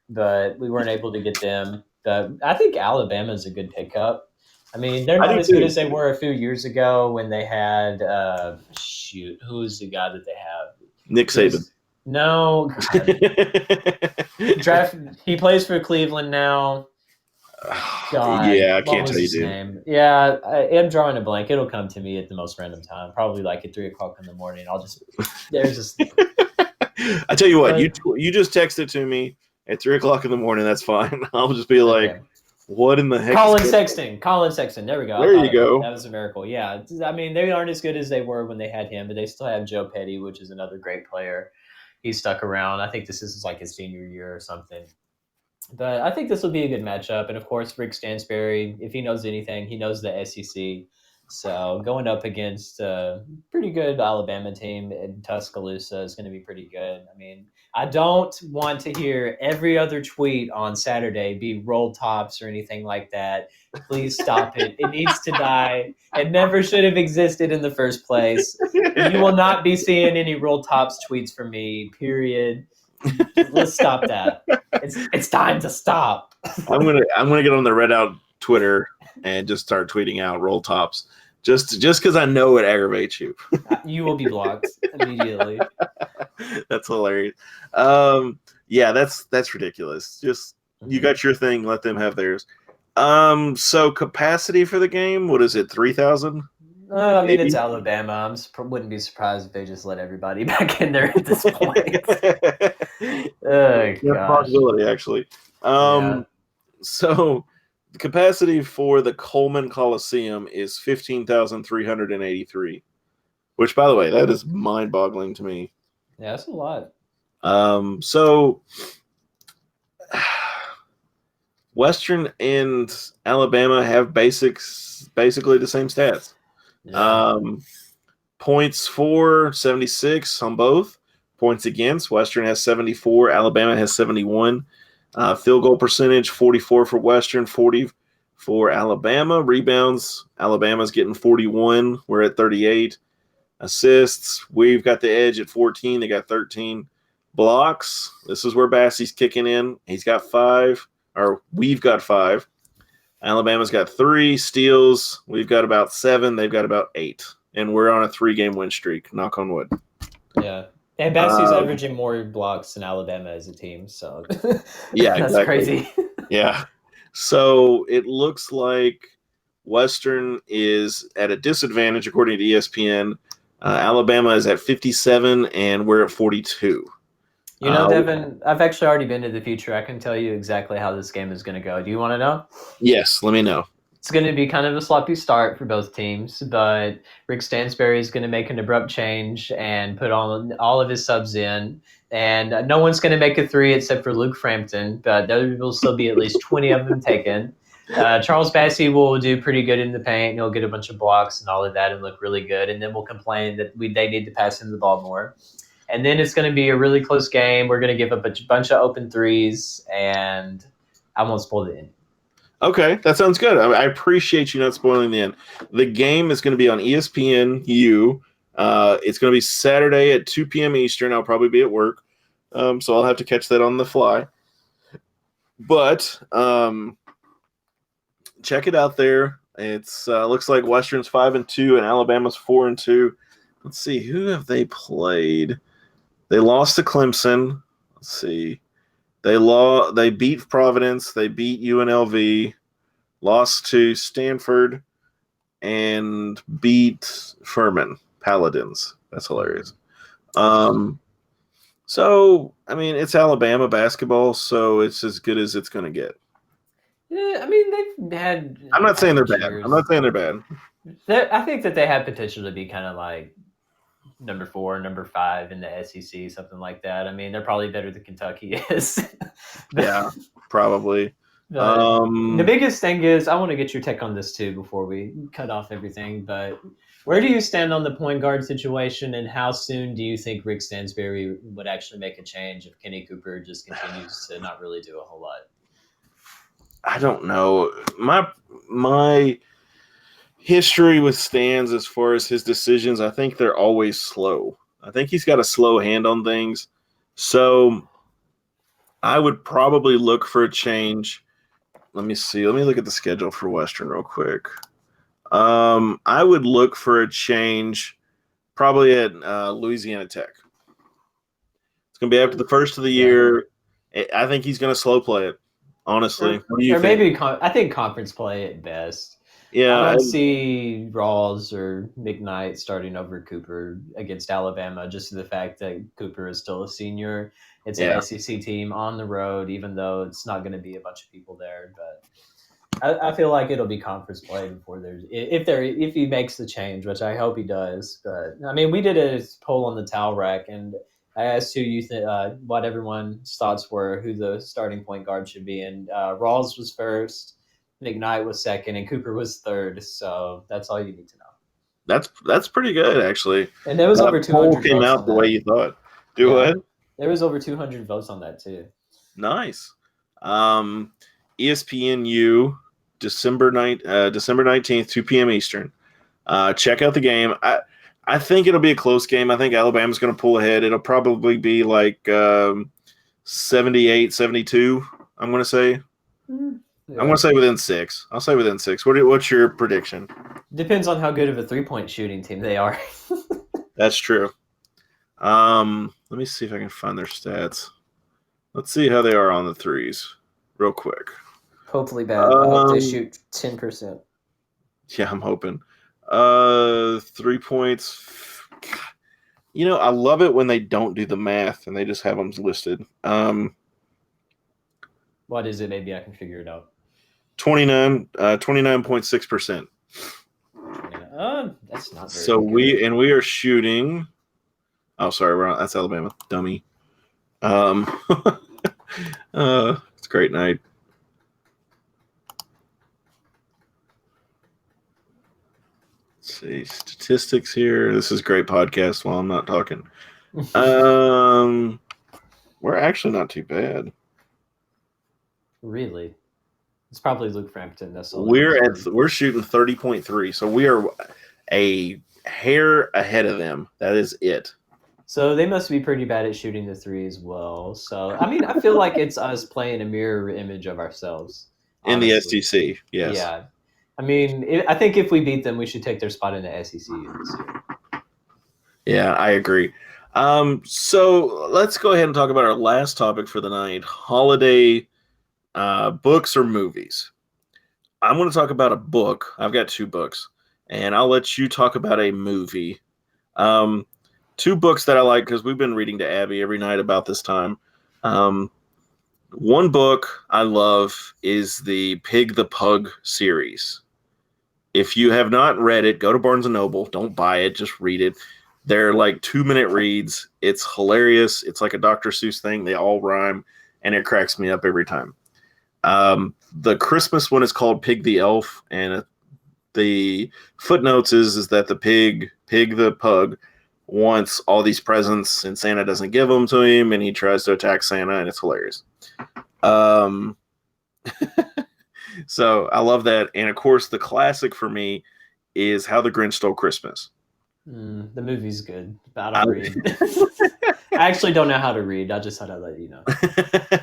but we weren't able to get them. But I think Alabama is a good pickup. I mean, they're I not do as good too. as they were a few years ago when they had who was the guy that they have? Nick Saban. No, draft. He plays for Cleveland now. God, Yeah, I what can't was tell you, his dude. name? Yeah, I'm drawing a blank. It'll come to me at the most random time, probably like at 3:00 in the morning. There's just I tell you what, But- you just text it to me at 3:00 in the morning. That's fine. I'll just be like, okay. what in the heck? Colin is Sexton. Colin Sexton. There we go. I There you thought of go. it. That was a miracle. Yeah, I mean they aren't as good as they were when they had him, but they still have Joe Petty, which is another great player. He's stuck around. I think this is like his senior year or something. But I think this will be a good matchup. And of course, Rick Stansberry, if he knows anything, he knows the SEC. So going up against a pretty good Alabama team in Tuscaloosa is going to be pretty good. I mean, I don't want to hear every other tweet on Saturday be roll tops or anything like that. Please stop it. It needs to die. It never should have existed in the first place. You will not be seeing any roll tops tweets from me, period. Let's stop that. It's time to stop. I'm gonna get on the Redout Twitter and just start tweeting out roll tops, just because I know it aggravates you. You will be blocked immediately. That's hilarious. Yeah, that's ridiculous. Just you got your thing, let them have theirs. So capacity for the game, what is it? 3,000? I mean, Maybe. it's Alabama. Wouldn't be surprised if they just let everybody back in there at this point. Oh, Yeah, gosh. possibility actually. Yeah. So the capacity for the Coleman Coliseum is 15,383, which, by the way, that is mind-boggling to me. Yeah, that's a lot. So Western and Alabama have basically the same stats. Yeah. Points for 76 on both. Points against, Western has 74, Alabama has 71. Field goal percentage, 44 for Western, 40 for Alabama. Rebounds, Alabama's getting 41. We're at 38. Assists, we've got the edge at 14. They got 13. Blocks, this is where Bassey's kicking in. He's got 5, or we've got 5. Alabama's got 3. Steals, we've got about 7. They've got about 8. And we're on a 3-game win streak, knock on wood. Yeah. And Bassey's averaging more blocks than Alabama as a team, so Yeah, that's exactly. crazy. Yeah. So it looks like Western is at a disadvantage according to ESPN. Alabama is at 57, and we're at 42. You know, Devin, I've actually already been to the future. I can tell you exactly how this game is going to go. Do you want to know? Yes, let me know. It's going to be kind of a sloppy start for both teams, but Rick Stansbury is going to make an abrupt change and put on all of his subs in. And no one's going to make a 3 except for Luke Frampton, but there will still be at least 20 of them taken. Charles Bassey will do pretty good in the paint. And he'll get a bunch of blocks and all of that and look really good. And then we'll complain that they need to pass him the ball more. And then it's going to be a really close game. We're going to give up a bunch of open threes, and I won't spoil the end. Okay, that sounds good. I appreciate you not spoiling the end. The game is going to be on ESPNU. It's going to be Saturday at 2 p.m. Eastern. I'll probably be at work, so I'll have to catch that on the fly. But check it out there. It's looks like Western's 5-2 and Alabama's 4-2. Let's see, who have they played? They lost to Clemson. Let's see. They beat Providence. They beat UNLV. Lost to Stanford, and beat Furman Paladins. That's hilarious. So I mean, it's Alabama basketball, so it's as good as it's going to get. Yeah, I mean, they've had. I'm not saying they're bad. I'm not saying they're bad. I think that they have potential to be kind of like number 4, number 5 in the SEC, something like that. I mean, they're probably better than Kentucky is. Yeah, probably. The biggest thing is, I want to get your take on this too before we cut off everything. But where do you stand on the point guard situation, and how soon do you think Rick Stansbury would actually make a change if Kenny Cooper just continues to not really do a whole lot? I don't know. My history with Stans as far as his decisions, I think they're always slow. I think he's got a slow hand on things. So I would probably look for a change. Let me see. Let me look at the schedule for Western real quick. I would look for a change probably at Louisiana Tech. It's going to be after the first of the year. I think he's going to slow play it, honestly. What do you think? Maybe I think conference play at best. Yeah, I don't see Rawls or McKnight starting over Cooper against Alabama, just to the fact that Cooper is still a senior. It's an SEC team on the road, even though it's not going to be a bunch of people there. But I feel like it'll be conference play before if he makes the change, which I hope he does. But I mean, we did a poll on the Towel Rack, and I asked who you what everyone's thoughts were, who the starting point guard should be, and Rawls was first. McKnight was second, and Cooper was third. So that's all you need to know. That's pretty good, actually. And there was over 200 votes came out the way you thought. What? There was over 200 votes on that too. Nice. ESPNU, December 19th, 2 p.m. Eastern. Check out the game. I think it'll be a close game. I think Alabama's going to pull ahead. It'll probably be like 78-72, I'm going to say. Yeah. I'm going to say within 6. I'll say within 6. What's your prediction? Depends on how good of a three-point shooting team they are. That's true. Let me see if I can find their stats. Let's see how they are on the threes real quick. Hopefully bad. I hope they Um, shoot 10%. Yeah, I'm hoping. 3 points. You know, I love it when they don't do the math and they just have them listed. What is it? Maybe I can figure it out. 29.6%. That's not very So good. we are shooting. Oh, sorry, that's Alabama, dummy. It's a great night. Let's see statistics here. This is great podcast while I'm not talking. We're actually not too bad. Really? It's probably Luke Frampton. That's all. We're shooting 30.3, so we are a hair ahead of them. That is it. So they must be pretty bad at shooting the three as well. So I mean, I feel like it's us playing a mirror image of ourselves In the honestly. SEC, yes. Yeah. I mean, I think if we beat them, we should take their spot in the SEC this year. Yeah, I agree. So let's go ahead and talk about our last topic for the night: holiday books or movies. I'm going to talk about a book. I've got 2 books, and I'll let you talk about a movie. 2 books that I like because we've been reading to Abby every night about this time. One book I love is the Pig the Pug series. If you have not read it, go to Barnes & Noble. Don't buy it, just read it. They're like 2-minute reads. It's hilarious. It's like a Dr. Seuss thing. They all rhyme, and it cracks me up every time. The Christmas one is called Pig the Elf, and the footnotes is that the Pig the Pug, wants all these presents, and Santa doesn't give them to him, and he tries to attack Santa, and it's hilarious. So I love that. And of course, the classic for me is How the Grinch Stole Christmas. The movie's good, but I don't read. I actually don't know how to read. I just thought I'd let you know.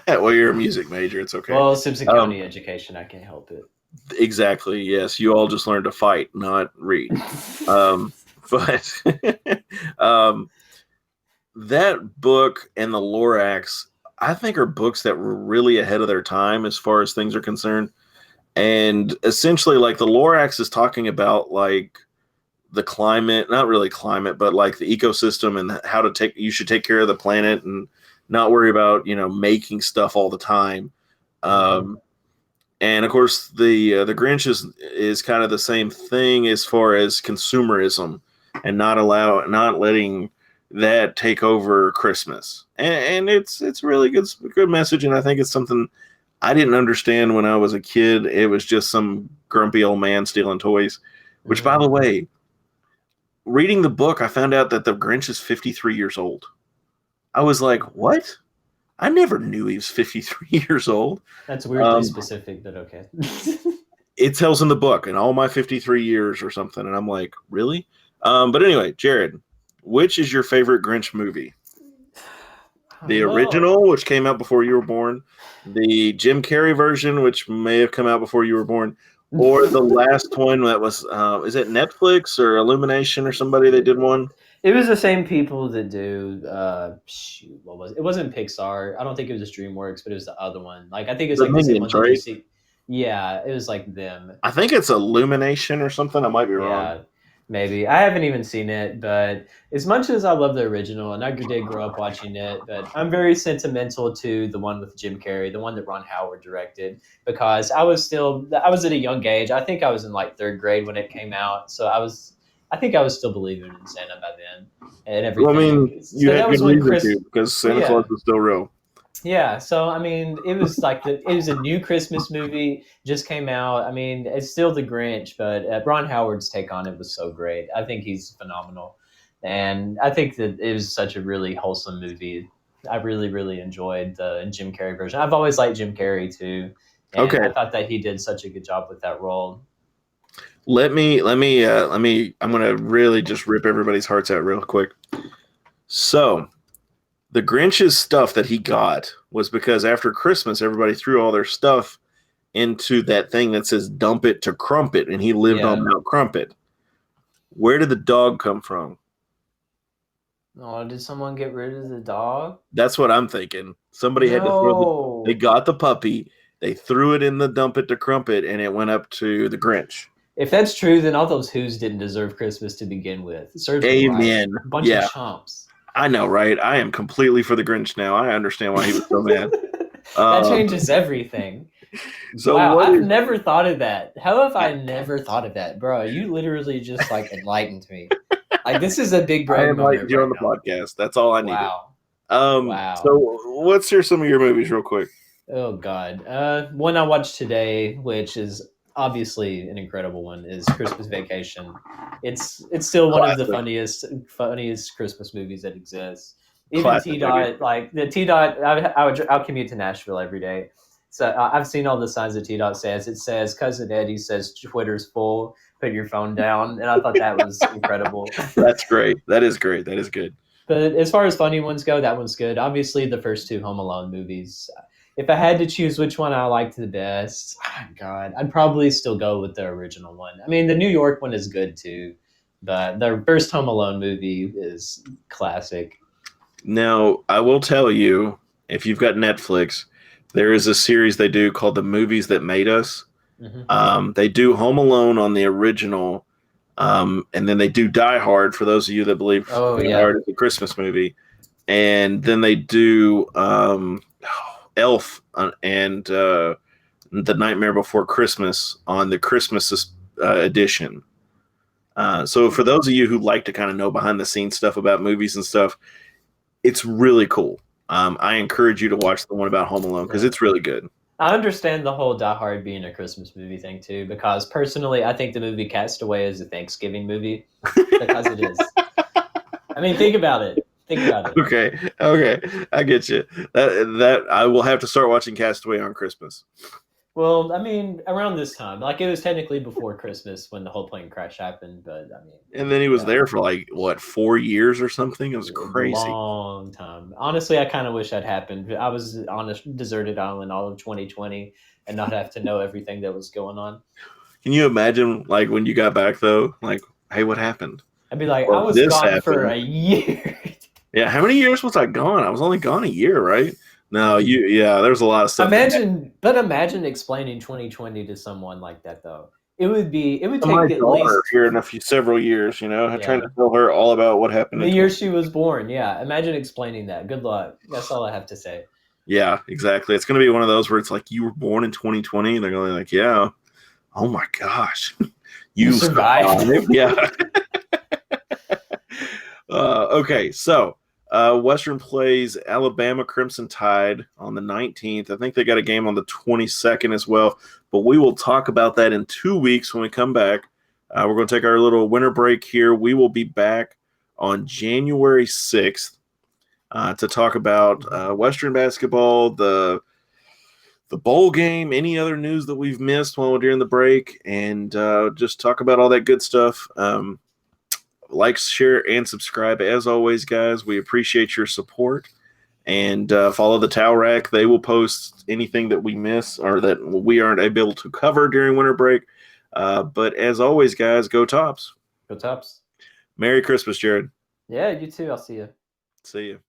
Well, you're a music major. It's okay. Well, Simpson County education, I can't help it. Exactly. Yes. You all just learned to fight, not read. But that book and the Lorax, I think, are books that were really ahead of their time as far as things are concerned. And essentially, like, the Lorax is talking about like the climate, not really climate, but like the ecosystem and how you should take care of the planet and not worry about, making stuff all the time. And of course, the Grinch is kind of the same thing as far as consumerism and not letting that take over Christmas. And it's really good message. And I think it's something I didn't understand when I was a kid. It was just some grumpy old man stealing toys, which, by the way, reading the book, I found out that the Grinch is 53 years old. I was like, what? I never knew he was 53 years old. That's weirdly specific, but okay. It tells in the book, in all my 53 years or something. And I'm like, really? But anyway, Jared, which is your favorite Grinch movie? The original, which came out before you were born, the Jim Carrey version, which may have come out before you were born, or the last one that was, is it Netflix or Illumination or somebody that did one? It was the same people that do, what was it? It wasn't Pixar. I don't think it was DreamWorks, but it was the other one. Like, I think it was The like the same Minions, one that you right? see. Yeah, it was like them. I think it's Illumination or something. I might be wrong. Yeah, maybe. I haven't even seen it, but as much as I love the original, and I did grow up watching it, but I'm very sentimental to the one with Jim Carrey, the one that Ron Howard directed, because I was at a young age. I think I was in like 3rd grade when it came out, so I think I was still believing in Santa by then and everything. Well, I mean, you had good reason to, because Santa Claus was still real. Yeah, so I mean, it was like it was a new Christmas movie, just came out. I mean, it's still the Grinch, but Ron Howard's take on it was so great. I think he's phenomenal, and I think that it was such a really wholesome movie. I really, really enjoyed the Jim Carrey version. I've always liked Jim Carrey too, and Okay. I thought that he did such a good job with that role. Let me. I'm gonna really just rip everybody's hearts out real quick. So, the Grinch's stuff that he got was because after Christmas, everybody threw all their stuff into that thing that says "Dump it to Crumpet," and he lived on Mount Crumpet. Where did the dog come from? Oh, did someone get rid of the dog? That's what I'm thinking. Somebody had to throw. They got the puppy. They threw it in the dump it to crumpet, and it went up to the Grinch. If that's true, then all those Who's didn't deserve Christmas to begin with. Serves them Amen. right. Bunch Yeah. of chumps. I know, right? I am completely for the Grinch now. I understand why he was so mad. That changes everything. So wow, what I've is- never thought of that. How have I never thought of that, bro? You literally just like enlightened me. Like this is a big I brain am moment like you right on the now. podcast. That's all I needed. Wow. Wow. So let's hear some of your movies real quick. Oh God. One I watched today, which is obviously an incredible one, is Christmas Vacation. It's still one of the funniest Christmas movies that exists. Even Classic, T Dot, like the T Dot, I'll commute to Nashville every day. So I've seen all the signs that T Dot says. It says Cousin Eddie says Twitter's full. Put your phone down, and I thought that was incredible. That's great. That is great. That is good. But as far as funny ones go, that one's good. Obviously, the first two Home Alone movies. If I had to choose which one I liked the best, oh God, I'd probably still go with the original one. I mean, the New York one is good too, but the first Home Alone movie is classic. Now, I will tell you, if you've got Netflix, there is a series they do called The Movies That Made Us. Mm-hmm. They do Home Alone on the original, and then they do Die Hard, for those of you that believe Die Hard is a Christmas movie. And then they do Elf and The Nightmare Before Christmas on the Christmas edition. So for those of you who like to kind of know behind the scenes stuff about movies and stuff, it's really cool. I encourage you to watch the one about Home Alone because it's really good. I understand the whole Die Hard being a Christmas movie thing too, because personally, I think the movie Castaway is a Thanksgiving movie because it is. I mean, think about it. Okay, I get you. That I will have to start watching Castaway on Christmas. Well, I mean, around this time, like it was technically before Christmas when the whole plane crash happened, but I mean. And then he was there for like what 4 years or something. It was crazy. Long time. Honestly, I kind of wish that happened. I was on a deserted island all of 2020 and not have to know everything that was going on. Can you imagine, like, when you got back though? Like, hey, what happened? I'd be like, Well, I was this gone happened. for a year. Yeah, how many years was I gone? I was only gone a year, right? No, there's a lot of stuff. Imagine explaining 2020 to someone like that though. It would take my at daughter least here in several years, trying to tell her all about what happened. the year she was born. Yeah, imagine explaining that. Good luck. That's all I have to say. Yeah, exactly. It's going to be one of those where it's like, you were born in 2020, and they're going to be like, yeah. Oh my gosh, you survived. Yeah. Okay, so Western plays Alabama Crimson Tide on the 19th. I think they got a game on the 22nd as well, but we will talk about that in 2 weeks when we come back. We're going to take our little winter break here. We will be back on January 6th to talk about Western basketball, the bowl game, any other news that we've missed while we're during the break, and just talk about all that good stuff. Like, share, and subscribe. As always, guys, we appreciate your support. And follow the Towel Rack. They will post anything that we miss or that we aren't able to cover during winter break. But as always, guys, go Tops. Go Tops. Merry Christmas, Jared. Yeah, you too. I'll see you. See you.